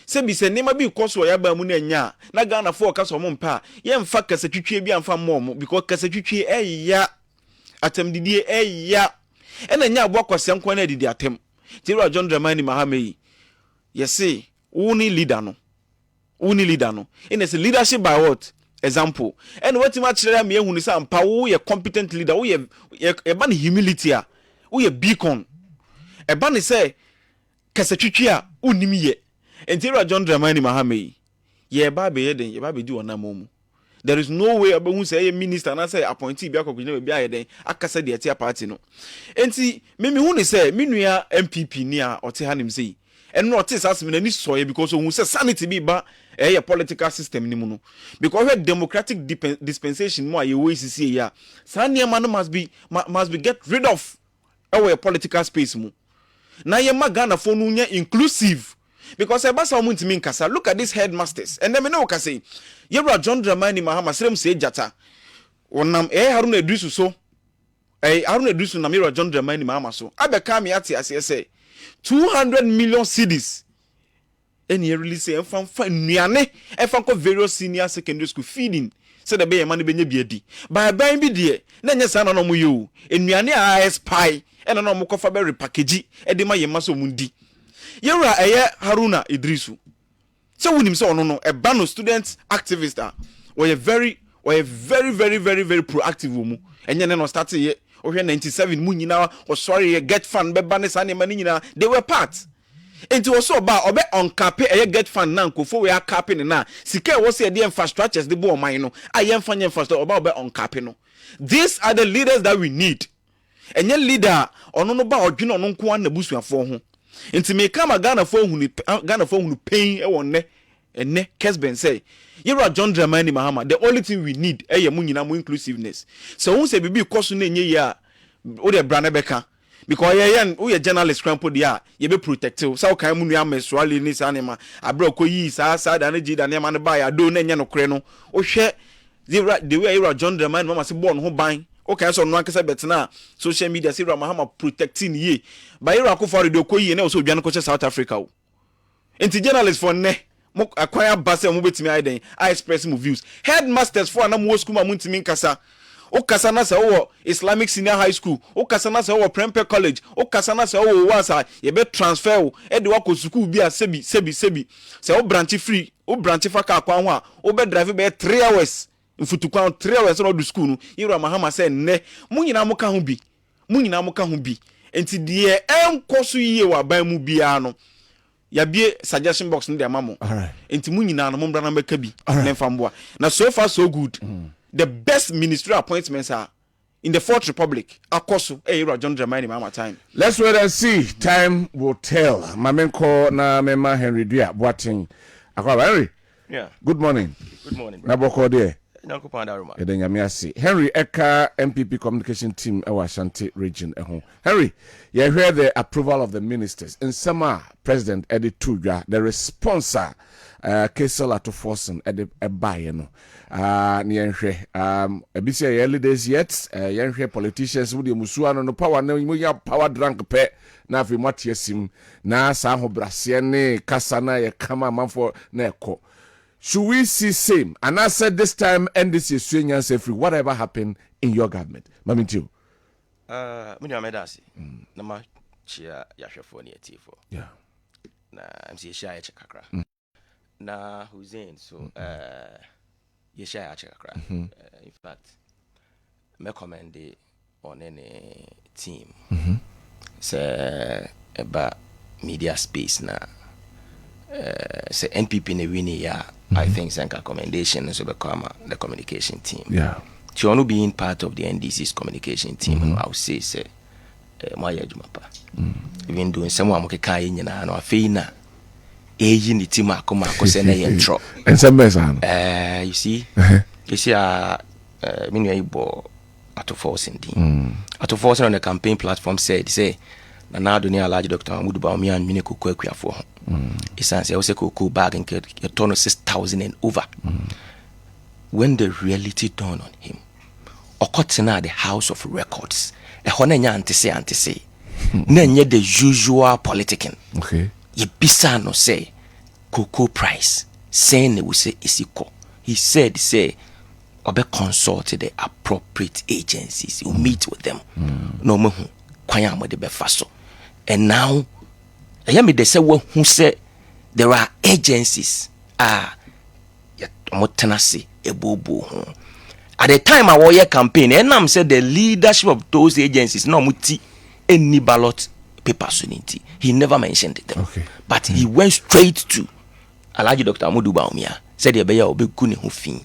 S6: sebi se nema bi koso ya ba mu na nya na Ghana for kaso mo mpa ye mfa kasatwitwie bi amfa mo because kasatwitwie eya atamdidie eya ena nya abo akwase nko na didi atem Yero John Dramani Mahama yi yesi uni leader no ina se leadership by what example and what ma kire me ehunu sa mpa wo ye competent leader wo ye eba ne humility a wo ye beacon eba ne se kasatwitwie a unimi ye Yero John Dramani Mahama ye ba be yeden ye ba be di wona momu there is no way abu say minister na say appointee bi akokuna be ayeden akasa de etia party no enti me hu ne say menua MPP ni a ote hanim say eno ote sasem na ni soye because hu say sanity bi ba ye political system ni mu no because we democratic dispensation mo aye we sisi ya sane man must be get rid of our political space mu na ye magana for no nya inclusive because ebasa omuntu mi nkasa look at these headmasters and then me no ka say Yero John Dramani Mahama serem se jata wonam Haruna Idrisu so Haruna Idrisu na Yero John Dramani Mahama so abeka me ate ase say 200 million cedis eni release enfan nuane enfan ko various senior secondary school feeding say the be man be nya biadi by ban bi de na nya sa na no mo yo enuane a spy ena no mo kofa be repackage e de ma yema so mundi Yero Haruna Idrisu so wunim so ono no eba no student activist we very or very very very very proactive mu enye ne no start ye ohwe 97 mu nyina o sorry get fan be ba ne sa ne ma nyina they were part enti wo so ba obe on cap e get fan na nkofo we cap ne na sika wo se de infrastructures de bo oman no aye mfa nye infrastructure obe on cap no. These are the leaders that we need. Enye leader ono no ba odwene ono nko an na busuafo ho enti me kama Ghana fo hunu pain e wonne enne Kessben say Yera John Dramani Mahama, the only thing we need eye mu nyina mu inclusiveness. So who say bibi koso na enye ya o de brana beka because we journalist crampo dia ye be protective so kan mu nua mesuale ni sa nema abra koyi sa da na ji da nema ne ba ya do na enye no kre no o hwe the way Yera John Dramani Mahama se born ho ban okay so no ankasa betina social media say Yera Mahama protecting ye ba Yera ko for the koyi na so dwan ko South Africa o enti journalist for ne mo acquire base mo betimi aiden I express mo views headmasters for na mo school ma muntimi nkasa o kasa na se wo Islamic Senior High School o kasa na se wo Prempeh College o kasa na se wo wasa ye be transfer wo e de wako school bi a sebi se o branch free o branch fa ka kwa ho a o be drive be 3 hours mfutukwan 3 hours no do school no Yera Mahama say ne mo nyina mo ka ho bi enti de enkoso yie wa ban mu bia no yabie suggestion box no de amamo enti mu nyina no mombra na meka bi na mfamboa na so far so good the best ministerial appointments are in the Fourth Republic akoso Yera John Dramani Mahama time.
S2: Let's wait and see, time will tell. Mamenko na mema Henry Dua Boateng akwa Henry.
S7: Yeah,
S2: good morning
S7: bro.
S2: na boko there
S7: Nyanko Pandaruma.
S2: Edenya ase Henry Eka MPP communication team ewa Ashanti region eho. Henry, you hear the approval of the ministers in summer president Eddie Tudwa the responser Kessel to Forsen Eddie Ebaye no ni enhwe ebisi early days yet yenhwe politicians with musuano no power na mu ya power drunk pe na afi matiesim na sa ho brase ne kasa na ye kama manfo na ekọ. Should we see same? And I said this time, NDC is say free. Whatever happened in your government, Mamintiu.
S7: Muni amedasi. Nama chia yashafo ni etifo.
S2: Yeah.
S7: Na MC Shaya chakakra. Na Hussein so Yeshaya chakakra. In fact, me commend on any team. Say about media space na. Say NPP ne wini ya I think senka commendation so become the communication team.
S2: Yeah.
S7: Chionu being part of the NDC's communication team, I would say Moya Jumapa. Even doing someone mukeka nyina no afei na eyi ni team akoma akose na yentro.
S2: And some mesa.
S7: You see minu ibo Auto Force indeed. Auto Force on the campaign platform said say na now do near large Dr. Amudu Baumi and mini kukwekwa for. Isanse I was a cocoa bag and get a ton of 6,000 and over. When the reality dawned on him, Okotena the House of Records, a honenya antise, nenye the usual politicking.
S2: Okay.
S7: Yebisa no say cocoa price, saying we say is equal. He said obe consulted the appropriate agencies, you meet with them. No more kwanya mo de befaso. And now they say who say there are agencies motenasi ebobo at the time I was campaign and I'm said the leadership of those agencies no muti any ballot paper suniti he never mentioned them.
S2: Okay.
S7: But he went straight to Alhaji Dr. Amudu Baumia said the beya obekuni hu fin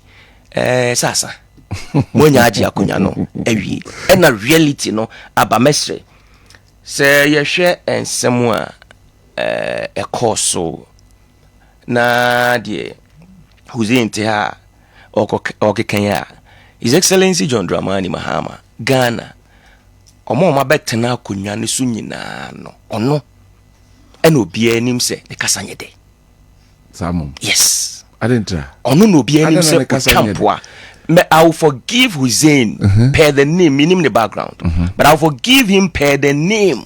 S7: sasa monya aji akunya no ewi and na reality no abamesre say ye hwe ensemu a a course na de Hussein Teha Kenya His Excellency John Dramani Mahama Ghana omo ma betena akonwa ne so nyina no ono ena obi anim se ne kasanye de
S2: Samum.
S7: yes
S2: I didn't
S7: ono no obi anim se kampoa I will forgive Hussein per the name meaning the background but I will forgive him per the name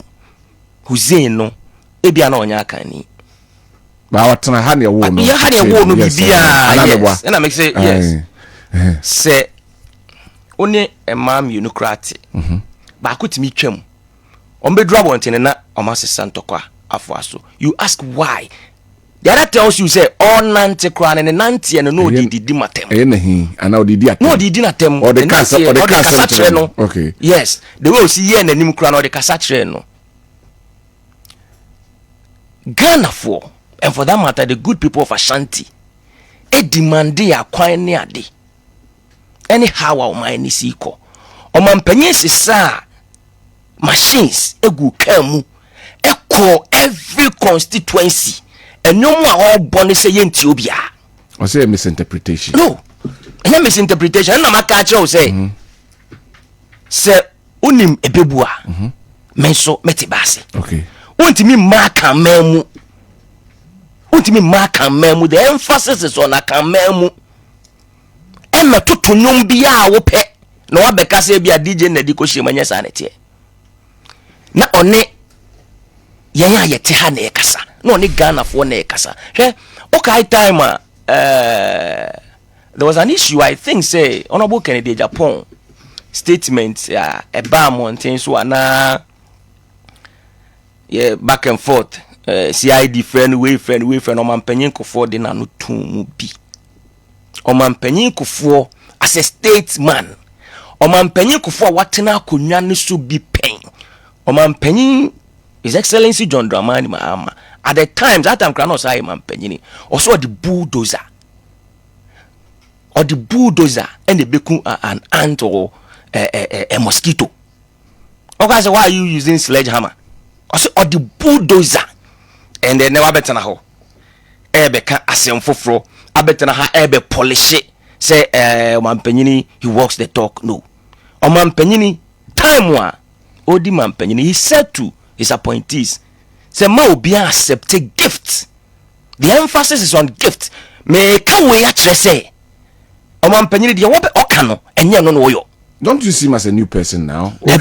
S7: Hussein no ebia na onya akani
S2: ba watena ha ne wo no
S7: ya ha ne wo no bibia yes and I make say yes say oni emam unocratic ba kutimi twam on be drop on na o ma sesa ntokwa afo aso you ask why The other tells you say all nante kran and nanti and no didi matem.
S2: And now didi atem.
S7: No didi atem.
S2: Or the casa or the casa
S7: no.
S2: Okay.
S7: Yes. The way you see here and the nim kran or the casa no. Ghana for and for that matter the good people of Ashanti. E demand ya kwan ne ade. Anyhow our mind is equal. Omampenye sisa machines egu kamu echo every constituency. And no more all born say yenti obia.
S2: Or say a misinterpretation.
S7: No. A misinterpretation. Na makacho say. Say unim ebebua. Menso metibase.
S2: Okay.
S7: Untimi maka memu. Untimi maka memu. The emphasis is on akamemu. Ema tutu nyumbia wope. No wabeka se bia DJ na diko shemanya sanete. Na one yanya yete ha na ekasa. No ni Ghana for na ekasa. Okay time there was an issue I think say Honorable Kennedy Japan statement a bar mountain so na yeah back and forth CID friend way omampanyin kofo de na no tun bi omampanyin kofo as a statesman omampanyin kofo watena akonwa ne so bi pen omampanyin His Excellency John Dramani Mahama at the time that time Kranos I mampanyin also the bulldozer and the beku an ant or a mosquito. Okay, so why are you using sledgehammer? Also, or the bulldozer and they never better now. Ebeka asem fofro, abetana ha ebe polish it. Say Mampenini he walks the talk. No. O Mampenini time wa Odi Mampenini he said to his appointees, say ma obi accept a gift. The emphasis is on gift. Me ka we actually say Mampenini dia wo be okano enye no no yo.
S2: Don't you see him as a new person now?
S7: I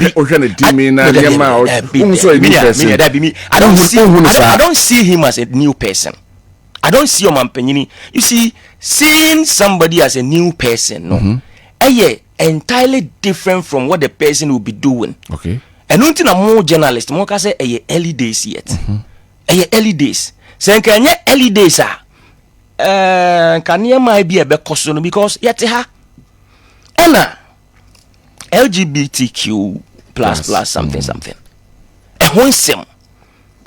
S7: don't see him as a new person. I don't see Mampenini. You see, seeing somebody as a new person, no, entirely different from what the person will be doing.
S2: Okay.
S7: And until a more journalist, more can say early days yet. Early days. Say can early days can you might be a better because yet Anna. LGBTQ plus something. A wholesome.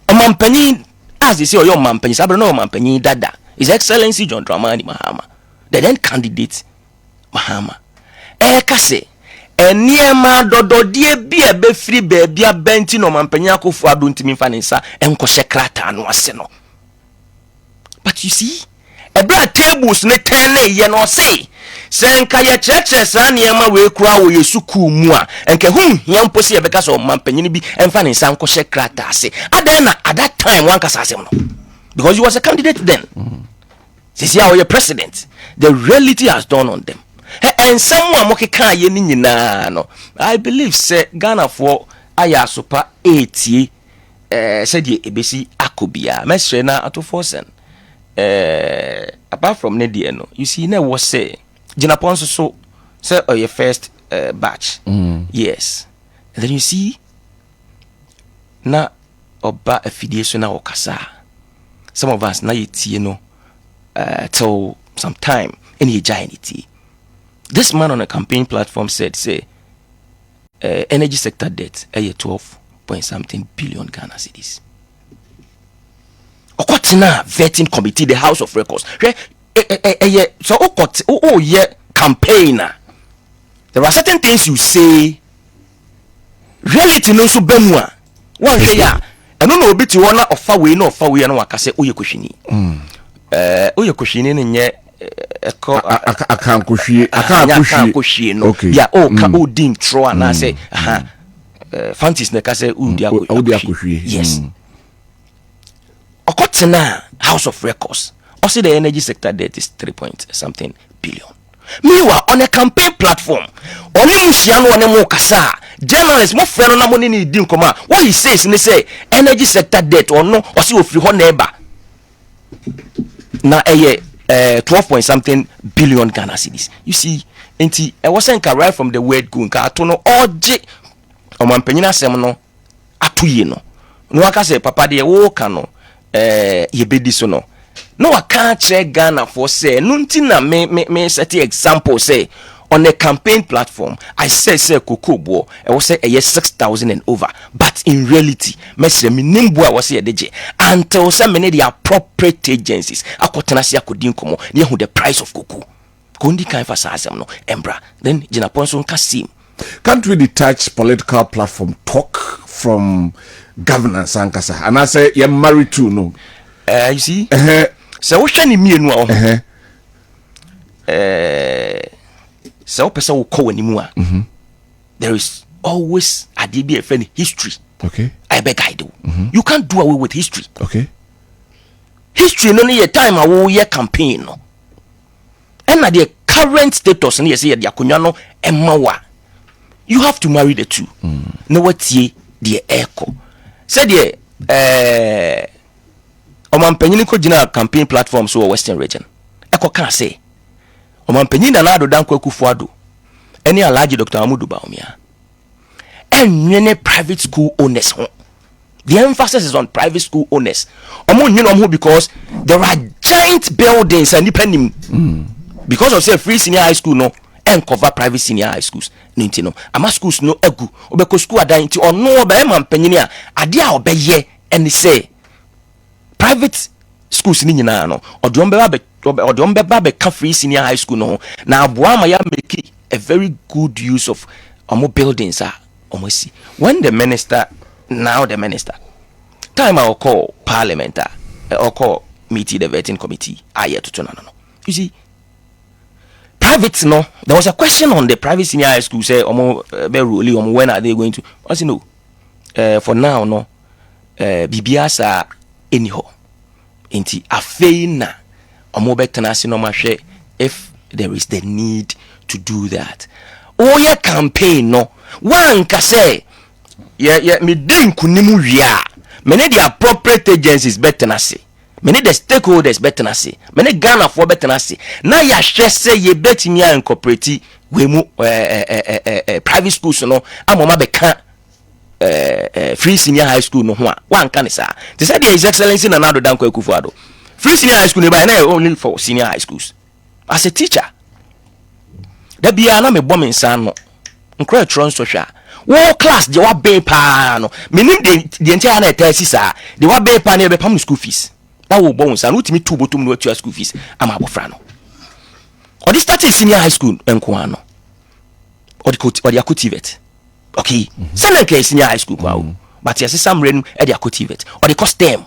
S7: A mampenny, as they say, your mampenny, Sabrano mampenny, dada. His Excellency John Dramani Mahama, the then candidate Mahama. Kase, and near ma dodo dear be a be free baby a bentin or mampenny for aduntim fanisa and kosekrata and waseno. But you see, a blood tables ne tene ye no say. Senka ya cheche sa niema we kura wo yesuku mu a enke hu hiam posi e beka so mampanyin bi emfa ne nsan ko hye krata ase adan na at that time one kasa asem no because he was a candidate then since you are president the reality has dawned on them and someone mokeka ye ni nyina no I believe say Ghana for aya sopa 80 said ye ebesi akobia mesre na atofosen apart from ne no you see na was say Jinapon so say your first batch. Yes. And then you see na oba affiliation na okasa. Some of us na yeti no till some time any giant. This man on a campaign platform said say energy sector debt a 12 point something billion Ghana cedis. Okotina vetting committee the House of Records. So campaigner. There are certain things you say. Reality no so bemwa. One say ya. And no obi ti wona offer we no wakase oye kwhini. Oye kwhini ne nye
S2: akan kwhie
S7: no. Ya o ka odin tro ana say fantis ne ka say udi akwhie. Yes. Okotina House of Records. Also, the energy sector debt is 3 point something billion. Meanwhile, on a campaign platform, only Musiano and Mokasa, journalists, more friend on money in Dinkoma. What he says, and they say energy sector debt or no, or see if you neighbor. Now, 12 point something billion Ghana cedis. You see, I wasn't right from the word Gunka, to know all J. Or Mampenina Semono, Atuyeno. No, I can say, Papa, de Wokano, Yebedisono. no I can't check Ghana for say nuntina me set example say on a campaign platform I say cocoa bo I was say a year 6,000 and over, but in reality me say me nimbo I was say deje until some many the appropriate agencies akotena se akodin komo ne hu the price of cocoa kondi kan fa asem no embra then jina ponso nka sim.
S2: Can't we detach political platform talk from governance ankasa? And I say you're married to no.
S7: You see? So what can you mean? So person will call anymore. There is always a DBFN history.
S2: Okay.
S7: I beg I do. You can't do away with history.
S2: Okay.
S7: History no need a time a whole year campaign no. And at the current status and you say the akunyano emawa. You have to marry the two. No what ye the echo. Said ye Omanpenyin ko jina campaign platform so Western region. Eko kan say Omanpenyin na do Dankwah Kufuado. Any Alhaji Dr. Amudu Baumia. And many private school owners. The emphasis is on private school owners. Because there are giant buildings and depending because of say free senior high school no and cover private senior high schools. No, ama schools no egu. Obeko school ada inti ono ba Omanpenyin a ade a obeye and say private schools ni nyina no odombe ba be ka free senior high school no na aboa ma ya make a very good use of omo buildings omo see when the minister time I will call parliament or call meeting the vetting committee to no you see private no there was a question on the private senior high school say omo be really when are they going to I say no for now no bibiasa anyhow inti afeina omo betena se no mahwe if there is the need to do that oya campaign no one ka say me din kunimu wia me need the appropriate agencies betena se me need the stakeholders betena se me need Ghana for betena se na ya hwe say ye betimi an incorporate we mu private schools no amoma be kan free senior high school no ho a one can say they said there is excellency na nado Dankwah Kufuado free senior high school by now only for senior high schools as a teacher da bia na me bom nsan no nkra tron so hwa wo class de wa be pa no menim de entire na tell sisa de wa be pa na be pam school fees that wo bom nsan utimi tu botum no atua school fees ama abofra no or the started senior high school enko ano or the cultivate okay send them senior high school but yes some rain e dey cultivate or the cost them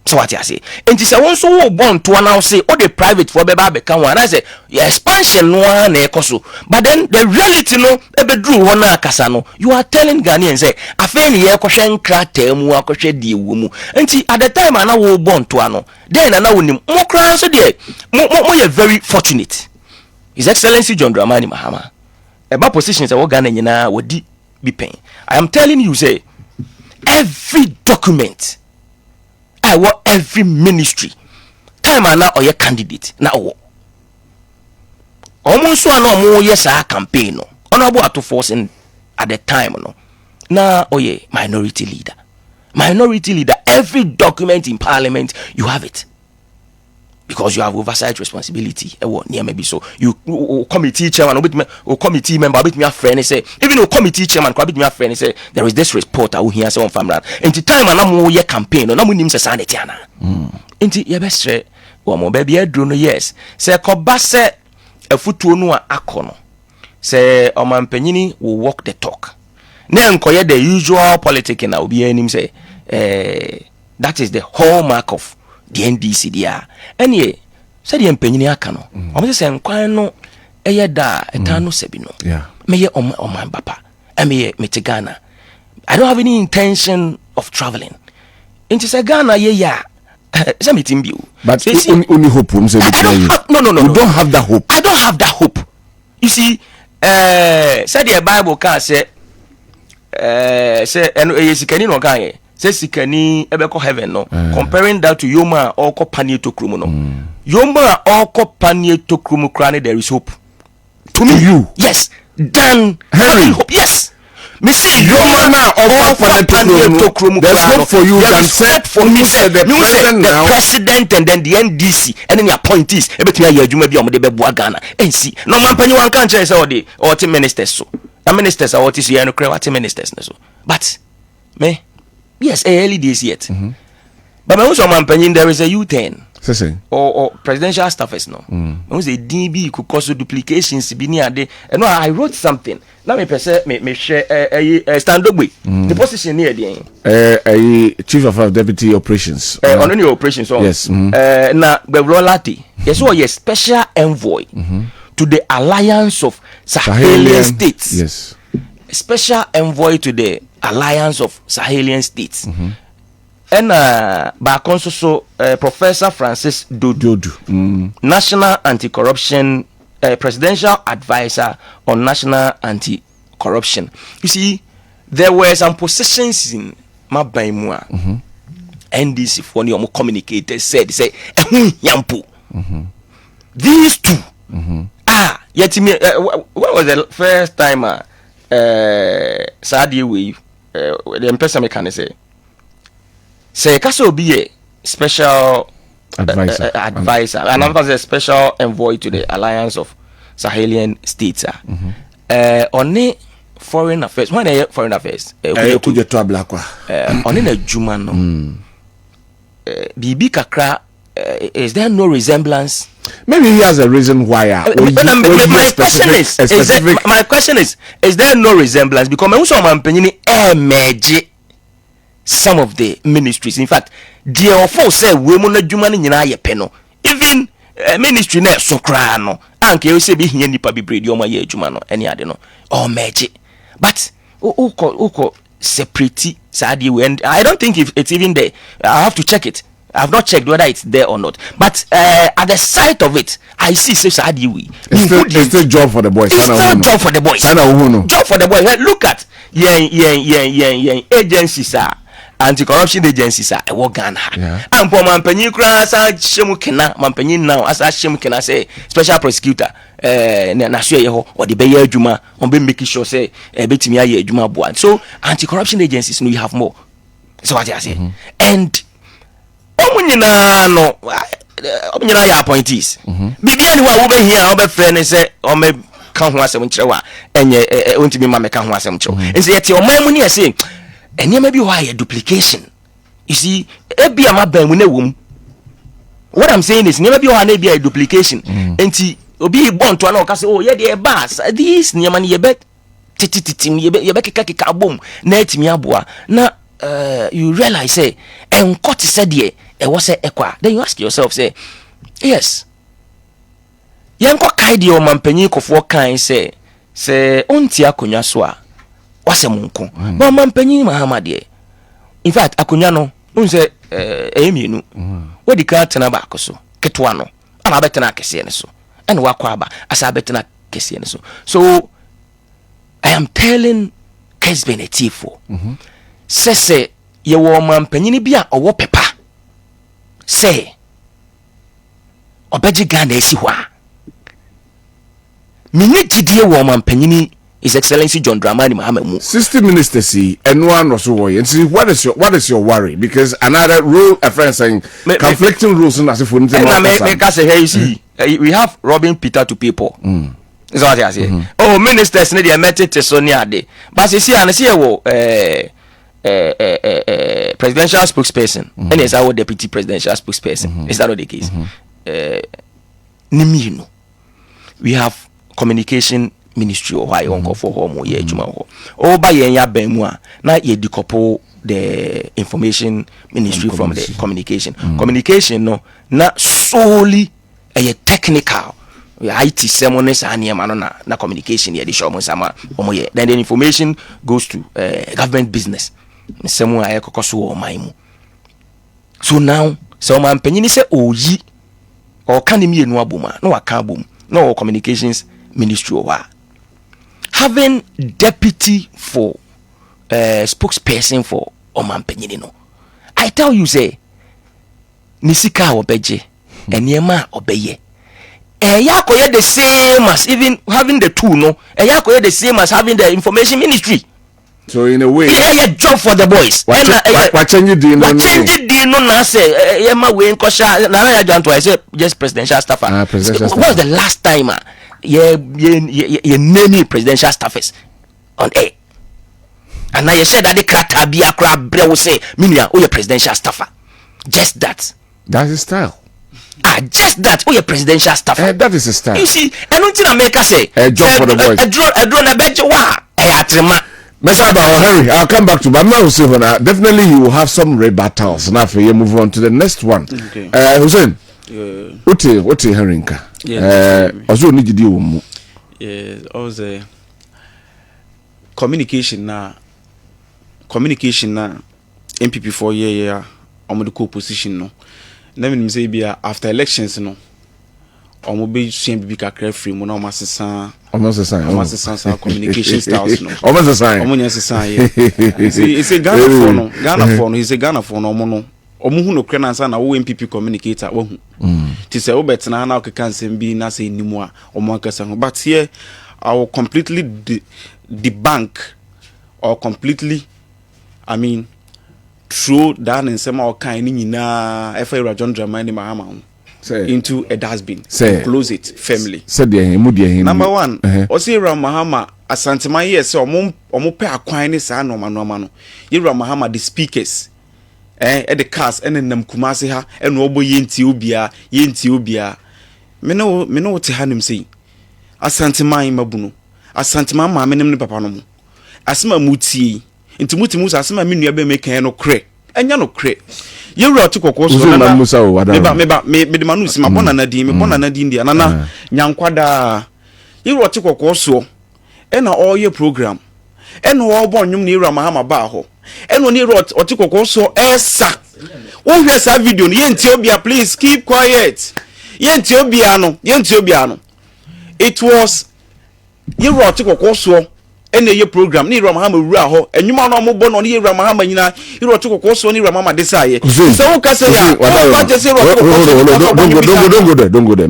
S7: so what you say and this one so born to announce say all the private for be can one I say expansion no na ekoso but then the reality no e be drew one akasa no you are telling Ghanaians say afeni ye kohwe nkrata mu akohwe die wo mu enti at the time na wo born to ano then na wonim mo kran so dey mo you very fortunate His Excellency John Dramani Mahama eba positions e wo Ghana nyina wodi bi pen I am telling you say every document I want every ministry time na oye candidate na owo omunso ana omo yes a campaign no ono abo ato force at the time no na oye minority leader every document in parliament you have it because you have oversight responsibility maybe so you committee chairman or committee member bit me a friend say even a committee chairman bit me a friend say there is this report I hear someone from that and the time na mo ye campaign no mo nim se sanity ana enti ye be stre wo mo ba bia duro no yes say koba se afutuo no akono say Omanpenyini will walk the talk na enkoye the usual politics na obi anim say that is the hallmark of the NDC dia ene said the Mpenyini aka no o say nkwan no eyeda etano sebi no meye oman papa emeye metigana I don't have any intention of traveling into say Ghana ye ya say meeting you
S2: but only hope say
S7: no
S2: you don't have that hope.
S7: I don't have that hope. You see said the Bible can say eno yesikani no kan ye say sikani ebeko heaven no comparing that to yoma or ko panie to krumu no yoma or ko panie to krumu krane there is hope to me
S2: you
S7: yes then
S2: Henry
S7: hope yes me say
S2: yoma na there's hope for you.
S7: There is hope for me. The president and then the NDC and then the appointees. Everything you do, maybe I'm the Ghana. And see, no man, penny one country say or the ministers so. The ministers are what is here no create ministers so. But me, yes, early days yet. But me also man penny there is a U10. Or presidential staffers no. I say DB could cause duplications be near there. And no, I wrote something. Now me share stand up with the position near the
S2: chief of deputy operations.
S7: On any operations.
S2: Yes.
S7: Na Bevrolati. Yes, so yes, special envoy to the alliance of Sahelian states.
S2: Yes.
S7: Special envoy to the alliance of Sahelian states. And back also Professor Francis Dodo, National Anti-Corruption Presidential Advisor on National Anti-Corruption. You see, there were some positions in Mabaimua. NDC for the communicators said, Yampu. These two. Yet me. What was the first time? Sadi we the Empress can say. Say Kaso be a special advisor, and I was a special envoy to the alliance of Sahelian states. On foreign affairs, when foreign affairs, on in a Jumano, Bibi Kakra, is there no resemblance?
S2: Maybe he has a reason why.
S7: My question is there no resemblance? Because I also am some of the ministries. In fact, the offer say we mo na dwuma ni nyina ye pe no. Even ministry na so kra no. Anke you say be hia nipa bebre di o ma ye adwuma no ene ade no. O meje. But uko separate sadi we, and I don't think if it's even there. I have to check it. I have not checked whether it's there or not. But at the sight of it, I see say sadi we.
S2: It's still job for the boys.
S7: It's still job for the boys. Job for the boys. Look at agencies are anti-corruption agencies are a Ghana. And for Mampenny Kras, Shemukena, Mampenny now, as I Shemukena say, special prosecutor, Nasio or the Bayer Juma, on be making sure say, a bit me Juma Buan. So, anti-corruption agencies, we have more. So, what I say. And, no, appointees. Begin over here, over friend, say, or may come once a winter, and ye won't be mamma come once a winter. And say, your money, I say, and you may be why a duplication. You see, be a map womb. What I'm saying is, never be a duplication. And see, be born to an occasion. Oh, yeah, dear bass. This near money, ye bet. Ye bet boom. Net me abua. Now, you realize, say, and what said ye, it was a equa. Then you ask yourself, say, yes. Yanko kaidi o mampenyi kofo kan say onti akonya so a wase munko ba mampenyi mahamade. In fact akonya no unse emienu wodi ka tena ba akoso ketwa no ana betena kese ne so ene wakwa aba asa betena kese ne so. So I am telling Kessben etifo say ye wo mampenyi bia owo pepa say obeji Ghana esi hwa Miniti woman penini His Excellency John Dramani Mahama
S2: 60 ministers see and one or so way. And see what is your worry? Because another rule a friend saying conflicting rules and as if we
S7: we have robbing Peter to people. Is what I say. Oh, ministers need to met it Sonia Day. But you see, and see presidential spokesperson and is our deputy presidential spokesperson. Is that not the case? Nimino. We have communication ministry or why on for home ye juma ho o ba yen ya ban mu a na ye decouple the information ministry from the communication communication no na solely a technical IT semones aniema no na communication ye de show mo sama omo ye then the information goes to government business semu aye kokoso o man mu. So now so man panyini se oyi o kan mi enu aboma na waka abom no communications ministry over having deputy for spokesperson for Omanpenyini no. I tell you say nisika obeje eniema obeye yakoye the same as even having the two no yakoye the same as having the information ministry.
S2: So in a way,
S7: yeah, job for the boys.
S2: What change it?
S7: No, na say Emma Wayne Kosha. Na Dankwah say just presidential staffer. What was the last time? Yeah, many presidential staffers on air. And now you said that the Kratabia crab will say, Minia, oh, your presidential staffer. Just that.
S2: That's his style.
S7: Just that. Oh, your presidential staffer.
S2: That is his style.
S7: You see, I don't think America say
S2: a job for the boys.
S7: A drone, a bench,
S2: Henry, I'll come back to, but I'm not saying definitely you will have some rebuttals. Now, for you move on to the next one.
S6: Okay.
S2: Hussein, what Henry? Also need to deal with.
S6: Yeah, also communication na MPP for year omo the co-position no. Na me say bia after elections no omo be CMPP kakra free mo na omo asesa communication styles no. Omo nya asesa ye. It's a Ghana for no. He's a Ghana for no omo no. Omo hu no kra na ansa na wo MPP communicator wo hu. Ti say wo betena na okeka nsem bi na say nimu a omo akasa ho. But here I will completely debunk or completely, throw that in some kind of F.A. John Dramani Mahama into a dustbin and close it firmly. Number one, Osira Mahama Asantema yes or pe aquine sa no mano. Yira Mahama the speakers at the cast and in them Kumasi ha and Robo Yenti Ubia. Me know what him say. Asantema Mabuno. Asantema ma menem ne papa no mu asema mutie nti muti asema me nua be make no kre enya no kre ye wura to kokko so na me de manu si ma bona na din me bona na din dia nana nyankwada ye wura to kokko so e na all ye program e no wo bon nwum ne wura mahama ba ho e no ne wura to kokko so esa wo hwe sa video no ye nti obia please keep quiet ye nti obia no it was you wrote to Kokoso and your program near Ramahama Raho, and you man no more born on here Ramahama, you wrote to Kokoso near Ramama Desire. So,
S2: don't go there.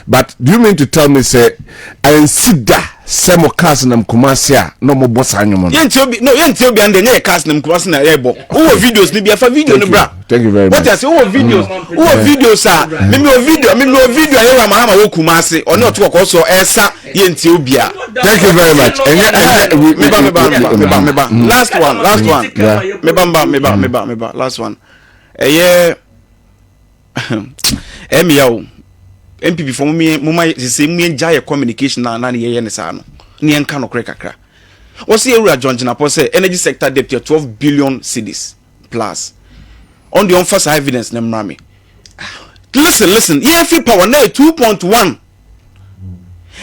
S2: But do you mean to tell me, say, I insist Samo Cousin Kumasia, no more boss animal. No,
S6: Yentio be under near Cousin Kumasin Ebo. Who videos, maybe a video in the bra.
S2: Thank you very much.
S6: What I say, videos, videos, maybe a video, Ramahama Kumasi, or not to Kokoso, Esa, Yentio Bia.
S2: Thank you very much.
S6: Last one. Meba. Last one. Emio. MPP for me, Mumma say me enjoy communication na ye ne sa no. Ne enka no kre kakra. O say Ewura John Jinapo say energy sector debt 12 billion cedis plus. On the unfalse evidence na mrame. Listen, ye free power na 2.1.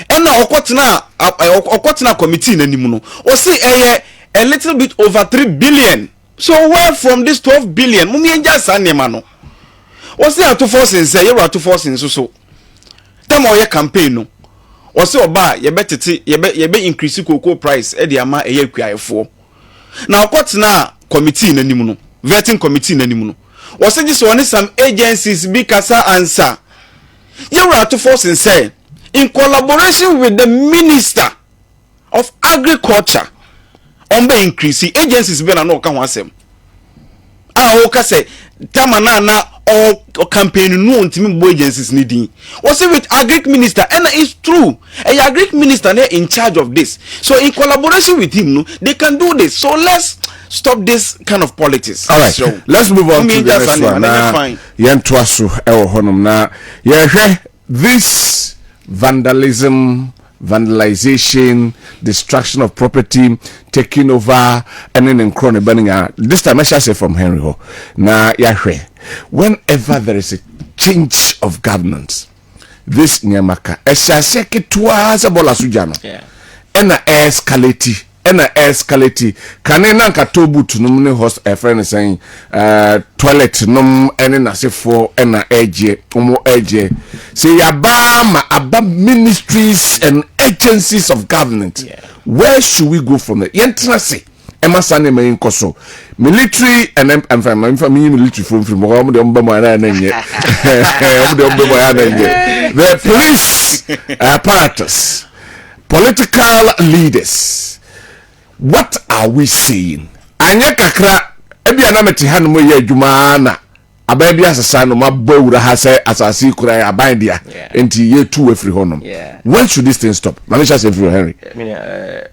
S6: And na okotena committee na nimu no. O say a little bit over 3 billion. So where from this 12 billion? Mummy enjoy sa nema no. O say to force say Ewura to force so. Temo ye campaign no o se oba ye be increase cocoa price e de ama eye akuaefo na okotena committee nanim no vetting committee nanim no o se just one some agencies be kasa answer you were to force and say in collaboration with the minister of agriculture on be increase agencies be na no ka ho asem o ka say tamana na or campaign no ntimi bo agencies needing was it with agric minister and it's true a agric minister in charge of this so in collaboration with him no they can do this so let's stop this kind of politics.
S2: All right,
S6: so
S2: let's move on to the next one. This vandalization, destruction of property, taking over, and then crony burning out. This time I shall say from Henry Ho. Now, Yahweh, whenever there is a change of governance, this Nyamaka, I shall say it twice a bola sujano. And escalate. Kanena katobu to nomine host a friend saying toilet num any nasi for ena edge say abba ministries and agencies of government. Where should we go from there? Yentrasi Emma Sane main koso military and I'm military from the police apparatus, political leaders. what are we saying? Anya kakra ebi anamete hanom ye adwuma na ababi asesa no mabɔ wura ha sɛ asase kura aban dia enti ye two free honom. When should this thing stop? Manisha say free Henry.
S7: I mean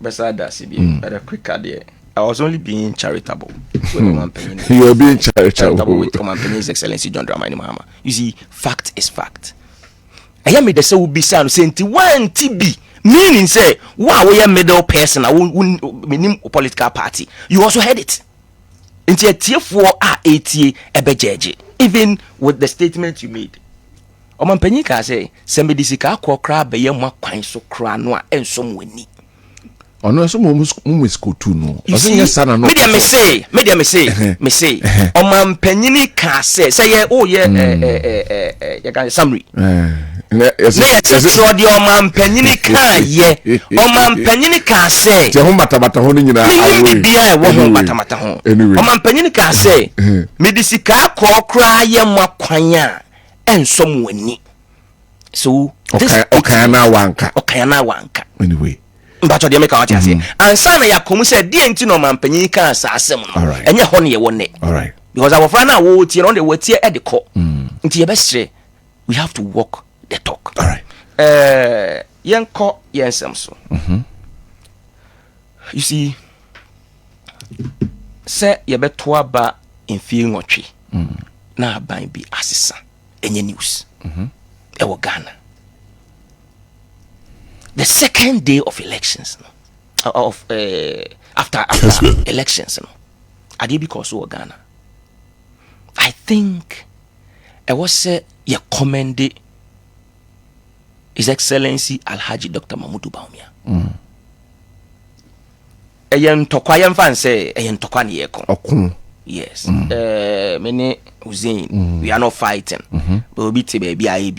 S7: besada CB at a quick idea. I was only being charitable with
S2: you are being charitable
S7: with His Excellency John Dramani Mahama. You see, fact is fact. I am the say will be sound saying one TB. Meaning say, wow, we are middle person, I won't political party. You also heard it. Into a tier 4 ATA ebejeje. Even with the statement you made. Oman Penika say, Sembe disika kwa kra be ye mwa kwan so kra no enso mweni.
S2: Ono so mu school too no.
S7: Media me say. Oman Penyini ka say ye oh ye can summary. Yes, so the Oman Penyini ka ye. Oman Penyini ka say.
S2: Te ho mata ho nyina
S7: awe. Bia wo ho mata ho. Oman Penyini ka say, me disika kwa kra ye mwa kwan a enso mweni. So
S2: okay na wanka. Anyway.
S7: But you make out say ansa na yakom say die enti no mampanyin kan asasem no enye ho ne ye wonne
S2: alright
S7: because our friend na wo tie no de watie e de ko enti ye be we have to walk the talk
S2: alright
S7: yenko yensem so you see say ye beto aba mfie nwotwe na aban bi asesa enye news e wo Ghana. The second day of elections, after elections, I did because of Ghana. I think I was you commended His Excellency Alhaji Dr. Mahmoud Bawumia. Ayen tokwa yem fan say ayen tokwa ni yeko. Yes. Many Hussein, we are not fighting. But we be baby I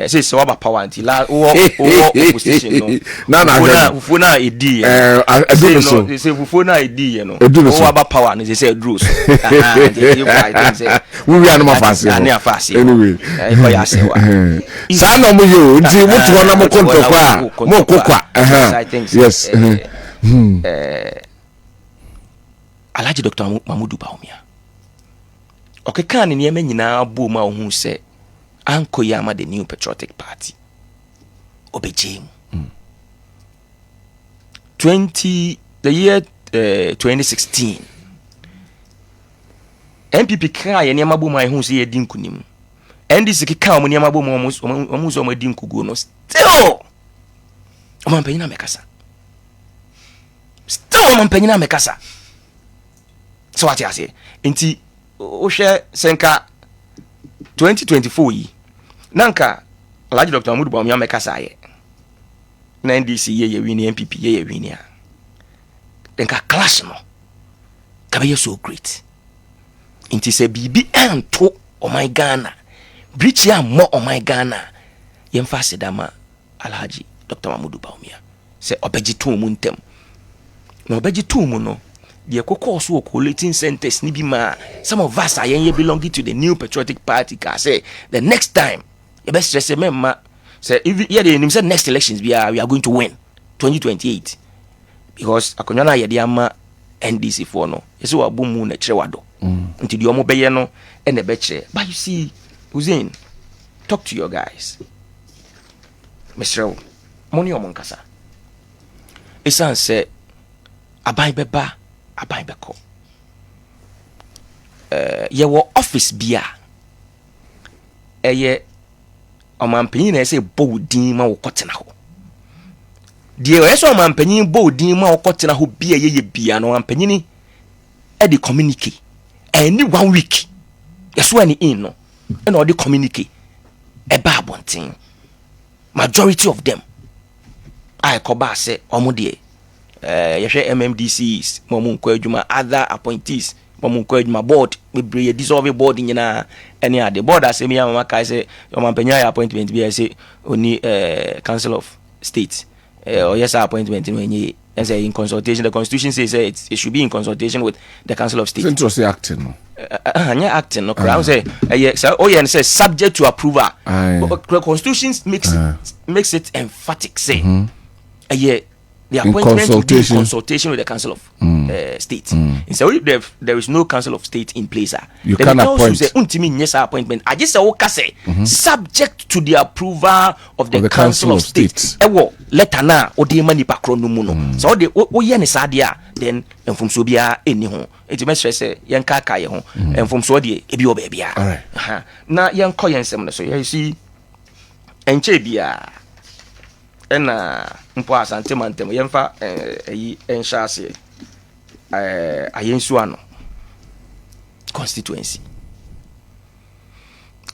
S7: say so about power until opposition no funa edi so they say funa edi you know about power and they say drugs
S2: we are no fast anyway
S7: for yourself
S2: sa no mo yo nti mutu na mo konto kwa mo kokwa
S7: I think
S2: yes
S7: Alhaji Dr. Mahmoud Bawumia okay kan ni ema nyina bo ma ohun se Anko Yama the New Patriotic Party. Obejim. The year 2016. MPP kra ye niam abom ai hu se ye din kunim. NDC kika om niam abom omu zo mo din kugu no. Still. Oman penyina mekasa. So what you say? Enti o hwe senka 2024 yi nanka Alhaji Dr. Mahmoud Bawumia mekasa ye na NDC ye wini MPP ye wini a denka clash no kabe so great inti se bibi anto o my Ghana breach ya mo o my Ghana yemfa sedama Alhaji Dr. Mahmoud Bawumia se obeji to mu ntem na obeji to mu no the so collating centers ni bi ma some of us are belonging to the New Patriotic Party ka say the next time you best stress member say if yeah say next elections we are going to win 2028 because akonya na yede ama NDC for no yesi wa bomu na kire wado until the omo beye no e na be kire but you see Hussein talk to your guys Mr. Money omonkasa esan say abai beba aban beko ye wo office bia eye omampanyin na say bowdin ma wo kotena ho die o yeso omampanyin bowdin ma wo kotena ho bia ye bia no omampanyin e dey communicate any 1 week yeso ani in no e no dey communicate e ba abonten majority of them I koba say omo de yehwe MMDCs momu nkwa adwuma other appointees momu nkwa adwuma board bebre dissolve board nyina any ade board asemi ya mama kai say omampanya ya appointment bi say oni council of state or yes appointment when and say in consultation the constitution says it should be in consultation with the council of state
S2: central say acting no
S7: acting no crown say say subject to approval the constitution makes it emphatic say The appointment will be in consultation with the Council of State. And so if there is no Council of State in place,
S2: you can appoint.
S7: Yes, appointment. I just say subject to the approval of the Council of State. Letter na odi mani pakro no mu no. So the oye ne sadia then enfumso bia eni ho. Enti me stress yen kaka ye ho. Enfumso de ebi oba bia. Alright. Na yen kɔ yen sem no so. You see enche bia na mpo asante mantem yemfa eyi enhya ase ayensu ano constituency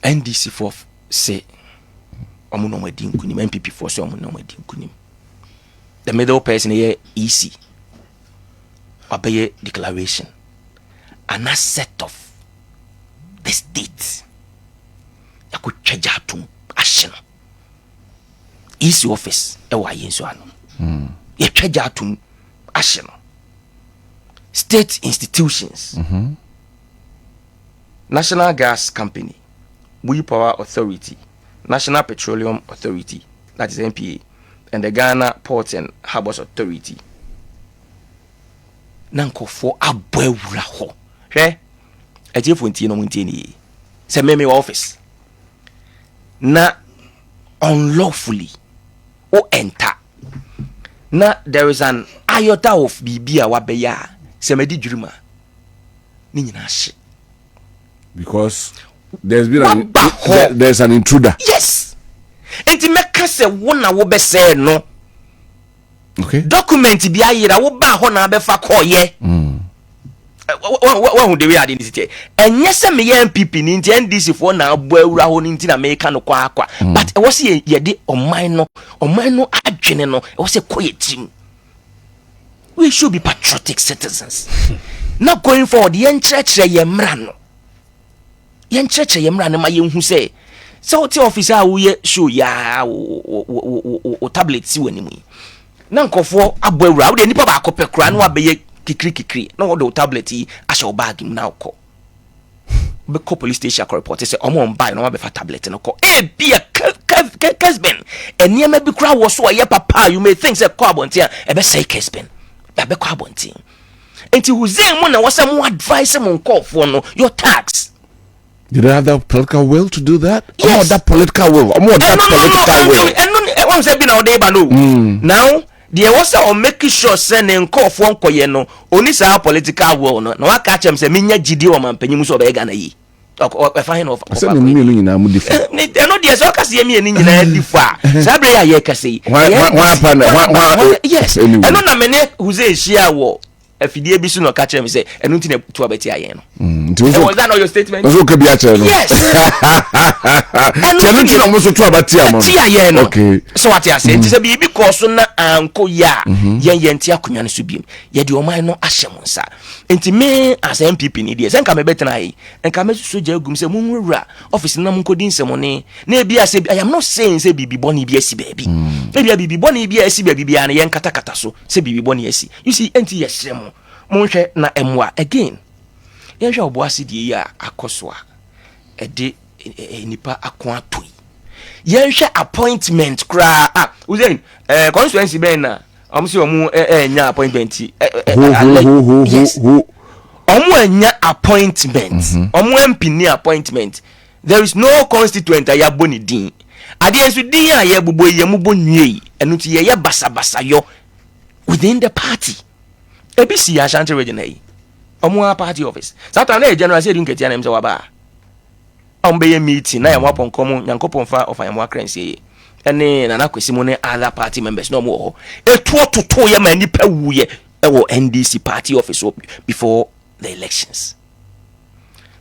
S7: NDC for say omo no madi nkunim MPP for say omo no madi nkunim the middle person here EC obey declaration an asset of the state yakwo twaja atum ahye no EC office ewa yenso ano ye twaja atum ahye no state institutions National Gas Company, We Power Authority, National Petroleum Authority, that is NPA, and the Ghana Ports and Harbours Authority. Nanko for abwewura ho hwe no muntini se meme office na unlawfully o enter na there is an iota of bibia wabeya se medi dwuruma ni nyina hye
S2: because there's been there's an intruder.
S7: Yes, enti meka se wona wo be say no.
S2: Okay.
S7: Document bi ayira wo ba ho na be fa koye. Wo de we ade ni site. Enye se me MPP ni nti NDC fo na abo awura ho ni nti na me ka no kwa but e wo se ye de oman no adwene no e wo se koye tim. We should be patriotic citizens. Not going forward yen church ye mra no. Yen church ye mra no ma ye hu se so ti officer wo ye show ya o tablet si wani mu. Na nkofo abawura wo de nipa ba akopɛ kra na wabɛyɛ kikri na wo de tablet yi ahyɛ wo bag mu na ukɔ be call police station report say omo on buy na wabɛfa tablet no kɔ bia Kessben eniema bi kra wo so ɔyɛ papa you may think say kɔ abonte a ebe say Kessben be kɔ abonte enti huzen mu na wo say mo advice mo nkɔfo no your tax.
S2: Did they have that political will to do that?
S7: Yes.
S2: That political will. Political will.
S7: And one said, now, there was a making sure sending call for Koyeno, only say political will. No, I catch him say, Minya Gidio man, Penimus of Egana. Or fine of
S2: I said, million, I'm different.
S7: They know the Soka me and in far. Sabria Yakasi. Yes, and no many who say she war. If you did be no catch him, say, and nothing to a better. Was that not your statement? Yes. Okay. So what I said is a baby because na anko ya yen tia kunya no subim. Ye de o man no ahyemonsa. Enti me as MPP ni de. Senka me betena yi. Enka me soja agum se munwura office na munkodi nsemone. Na bia se I am not saying say bibi boni bi asi baby. E bia bibi boni bi asi baby bia na yen kata so se bibi boni asi. You see enti yesrem. Monhwe na emwa again. Yenhwe oboase die ya akoso a ede nipa akon atoi. Yenhwe appointment kra uzen constituency ben na omsi omu enya appointment yes omu enya appointment omu MP ni appointment. There is no constituent ya boni din ade ensu din ya ye bubo ye mu bonwie enu ti ye basa yo within the party. ABC Ashanti region eh omo party office satan na general say dinketia na mse waba be meeting na yamwa ponkomo nyankopon fa of yamwa kransie ene na nakwesi mu ne other party members no mo etuo toto ye ma nipa wuye ewo NDC party office before the elections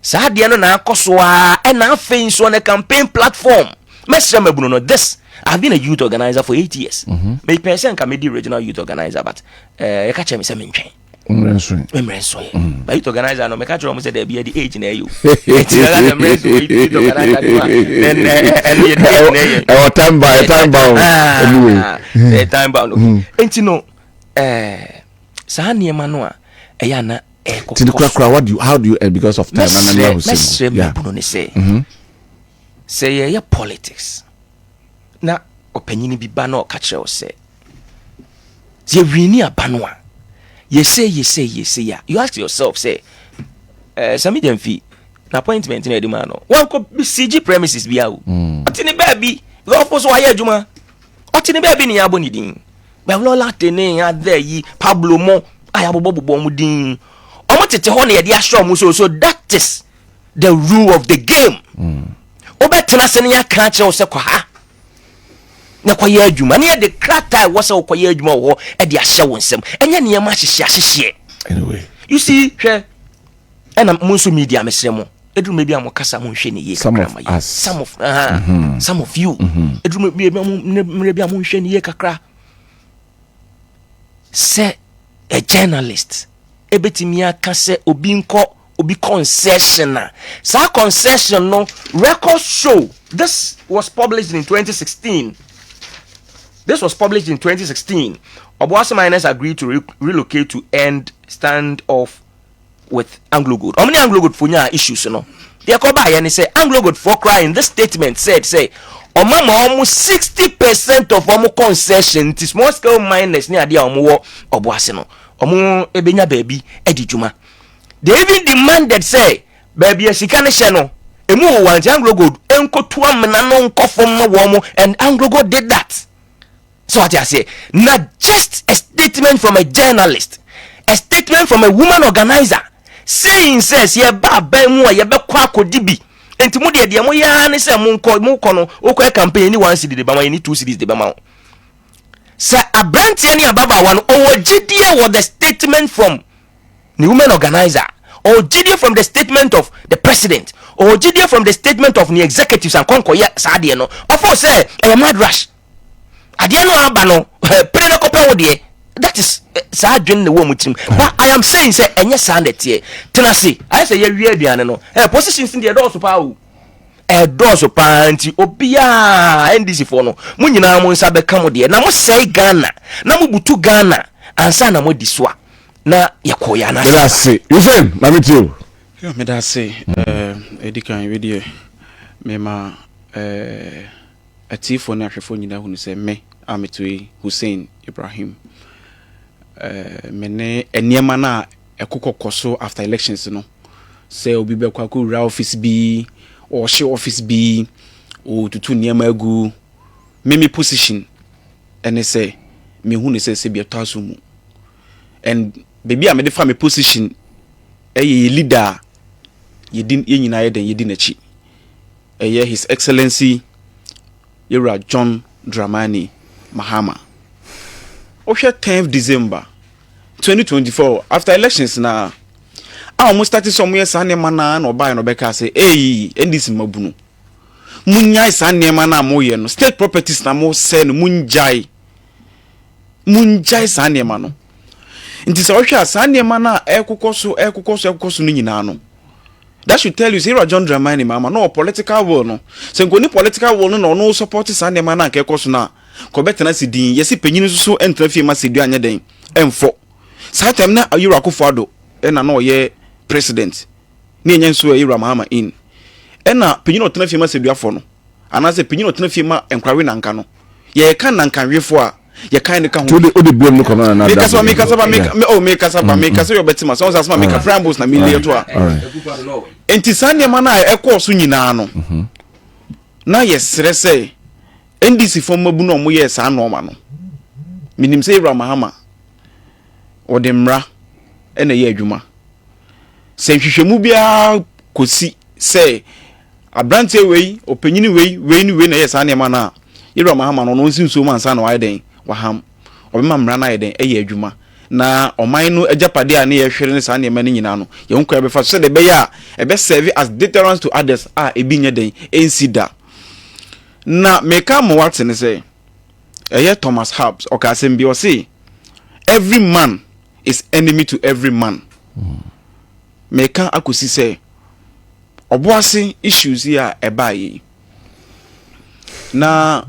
S7: sa de no na akoso a na afei so na campaign platform mesem abuno no this I've been a youth organizer for 8 years. Me person can be the regional youth organizer, but I catch me some mention. But youth organizer no me catch almost there be the age near you.
S2: Time bound.
S7: Anyway, time bound. And you know, Sahani Emmanuel, Ayana.
S2: How do you because of time?
S7: Say politics. Na opinion bi ba na o ka kire o se Ye wini abanwa. You say ya. You ask yourself, say, Sami Demfi, appointment in Edumano. One could be CG premises be out. Otini baby, love was why Juma. Otini baby ni abonidin. Bavlola tene ya there ye Pablo Mo, Ayabobo Bomudin. Omotete hone ya dia show muso, so that is the rule of the game. Obetena sene ya kanche o se kwa ha. Na kwa ye adwuma na de krata wo se kwa ye adwuma wo e de ahye wo nsem enya ne ma hyehye
S2: anyway
S7: you see hwe ena munso media mesremo edru me bia mo kasa mo hwe ne ye kakra ma ye some of you edru me bia mo hwe ne ye kakra se a journalist ebetimi aka se obi concession sa concession no record show this was published in 2016. This was published in 2016. Obuasi Miners agreed to relocate to end standoff with Anglo Gold. How many Anglo Gold for nya issues no? They come by and say Anglo Gold for crying. This statement said almost 60% of omo concession to small scale miners near dia omo Obuasi no. Omo ebenya baby edijuma. They even demanded say baby asika ne hye no. Emu want Anglo Gold enko to amna no nkofom no wo mo and Anglo Gold did that. So what I say, not just a statement from a journalist, a statement from a woman organizer saying says ye ba mu ye be kwa kodibi enti mu de mo ya ne say mu ko no okwa campaign ni 1 cedi de ba ma ni 2 cedis de ba ma say abrantie ni ababa one owogidie was the statement from the woman organizer or owogidie from the statement of the president or owogidie from the statement of the executives and konkoye saade no of course say a mad rush adiano abano pere na kopa wode that is sa adwen ne wo mutim but I am saying say enye sa na tie tenase I say ye wi aduane no positions in the door so pa o door so pa anti obia NDC for no mu nyina mo nsa be kam de na mo sei Ghana na mo butu Ghana ansa na mo diswa na yakoya na
S2: say you say na me tio
S6: yo me da say edikan we die me ma atifo na hwefo nyina hu se me ametui Hussein Ibrahim mene eniema na ekokokoso after elections no say obi be kwaku ra office bi or she office bi o tutu niema agu me position ene say me hu ne se bi ataso mu and baby am dey fa me position eye leader yedin yenyina yedin achi eye His Excellency Yura John Dramani Mahama. Osha 10th December 2024 after elections na almost started somewhere sane mana no buy no beka say NDC mabunu munyai sane mana moye no state properties na mo send munjai sane mana nti so osha sane mana ekokoso no nyina no. That should tell you, say John Dramani Mama, no political will no. So go political will no support Sunday man and kekoso na. Ko betena sidin, yesi penyinu so entrefie ma sidu anya den. Emfo. Sa time na Ayura Akufo-Addo na no ye president. Ni enyen so Ayura Mahama in. Na penyinu entrefie ma sidu afo no. Ana se penyinu entrefie ma enkware na nka no. Ye ka na nkanwefo a ye kan ne ka ho.
S2: Odi biom no kono na.
S6: Me kasa yo betima. So asma me ka frambos na me le to a. Enti sane ma na ekoso nyina no. Na yesre say NDC for mabu no mo yes an no ma no. Minim say Ayura Mahama odemra ena ye adwuma. Se hwehwemu bia kosi say abrante wei opanyini wei na yes an ma na Ayura Mahama no nsinso man sa na wa den waham obema mra na ye den eye adwuma na oman no ajapade a na ye hwere ne sa na mani nyina no ye nko be fa so de be ya e be serve as deterrence to others ebi nya den ensida na meka mo what ne say Thomas Hobbes o ka sem bi o say every man is enemy to every man. Meka akosi say oboase issues here ebayi na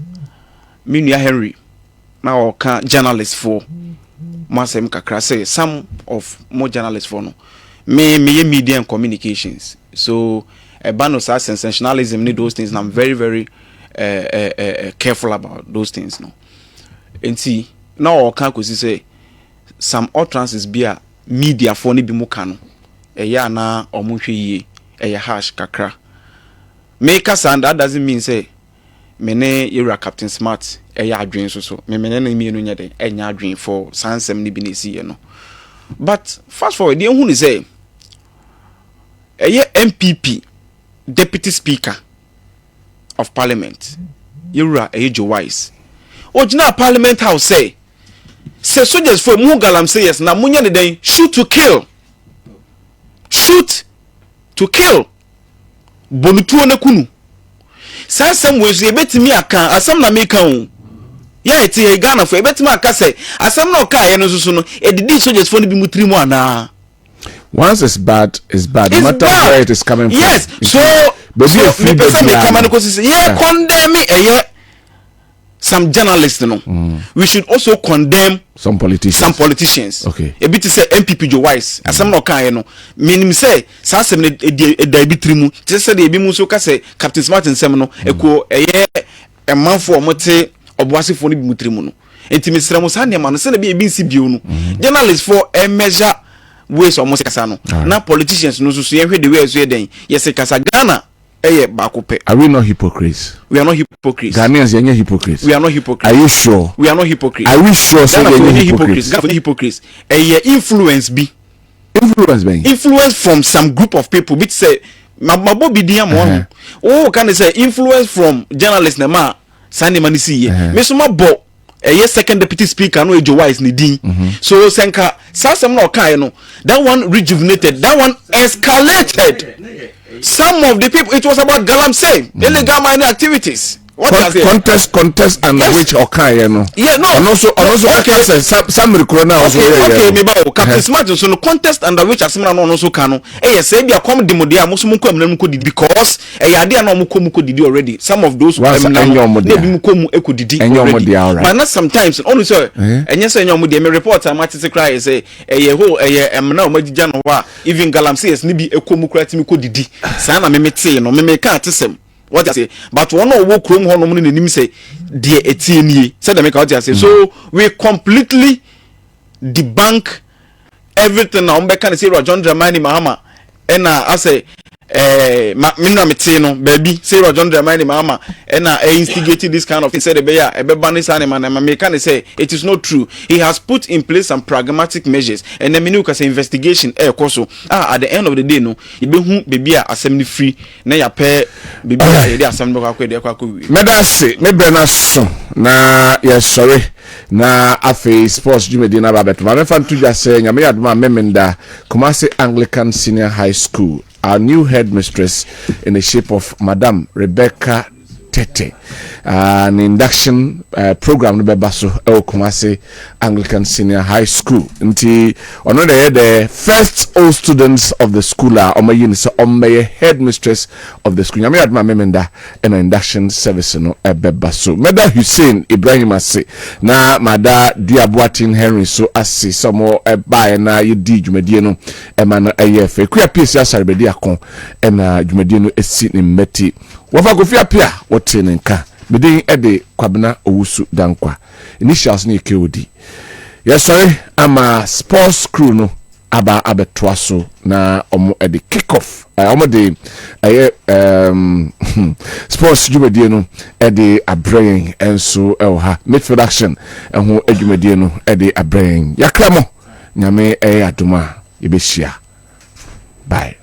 S6: minua Henry na o ka journalist for masem kakra say some of more journalists for no me media and communications so no sensationalism need those things and I'm very very careful about those things no enti na o ka kosi say some utterances be a media for ni bi mu ka no eya na omunhwe yie eya harsh kakra make us, and that doesn't mean say mene yera Captain Smart eya adwen so mene na mienu nya den enya adwen for sansem ni bi na esi ye no. But fast forward, the who is a MPP Deputy Speaker of Parliament, Yura Ejo Wise. Ojina Parliament House say soldiers for Mugalam say yes, na munya de den shoot to kill. Shoot to kill. Bonutu na kunu. Sa some ways ye betimi aka asam na meka o. Yeah, it's a Ghana for a better man. Say, as I'm not kind of so, it did soldiers for the Bimutrimu.
S2: Once it's bad, it's bad. No matter
S6: bad.
S2: Where it is coming
S6: yes.
S2: from.
S6: Yes,
S2: so
S6: me person me come because condemn me some journalists, we should also condemn
S2: some politicians.
S6: Okay. A bit to say MPP Joe Wise, as I'm not kind, meaning say, Sassam a diabitrimu, just said the Bimusoka say Captain Smart and Semino, a month for Mote. Obwasi foni bi mutrimu no enti mesra mo sane ma no se na bi ebinsi bio no journalists for a measure ways almost kasa no na politicians no so ye hwe the way so ye den yes kasa Ghana bakope.
S2: Are we not hypocrites?
S6: We are not hypocrites.
S2: Ghanaians are hypocrites.
S6: We are not hypocrites.
S2: Are you sure?
S6: We are not hypocrites.
S2: Are we sure say they hypocrites?
S6: Hypocrites. Influence be. Influence from some group of people which say mabo bi dia mo. Oh can say influence from journalists na ma Sunday man see ye. Me so ma bo second deputy speaker no Ejo Wise ni din. So senka sasem no kai no that one rejuvenated, that one escalated. Some of the people, it was about galamsey, illegal mining activities. What
S2: contest and yes. Which okay, you know.
S6: Yeah, no.
S2: And also okay. Some recruiter also.
S6: Okay, maybe Captain Smart so no contest under which asema no so kano. Say be a come demo dia mo so mo kwam na mo kodi because ade na mo kodi already. Some of those
S2: na
S6: be mo komu ekodidi already. But not sometimes only so enye say nyom dia me report am atete cry say ho na o magija no wa even galamsey ni bi ekomu kra timi kodidi. Sa na me mete no me ka atesem. What I say, but one of work room on the name say, dear Etienne, said the make out say. So we completely debunk everything. Now, I can say, John Dramani Mahama, and I say, Minna Metino, baby, say, John Dramani Mahama, and I instigated this kind of thing. Said the bear, a babanis animal, and I can say, it is not true. He has put in place some pragmatic measures, and the Minuka say investigation, at the end of the day, no, you be whom baby are assembly free, na ya pay.
S2: Medase maybe na so na yes sorry na afi sports jumedi na babet ma mefa ntu ja say nyame aduma memenda Kumasi Anglican Senior High School, our new headmistress in the shape of Madam Rebecca Tete, an induction program no beba so Kumasi Anglican Senior High School. Nti ono the first all students of the school are omayin so omeye headmistress of the school. Nyame adma memenda an induction service no beba so. Meda Hussein Ibrahim ase na mada Duaboatin Henry so ase some buy na yedi dwumadie no ema no eyefe. Kuya PC asarbedi akon na dwumadie no esi ni meti. Wafa Kofi Apia wote nenka bidin ede Kwabena O Dankwah initials ni KOD. Yes sorry ama sports crew no aba abetwaso na omo ede kick off omo de sports dwumadie no ede abrain enso ha midfield action ho dwumadie no ede abrain yakramo nyame aduma yebehia bye.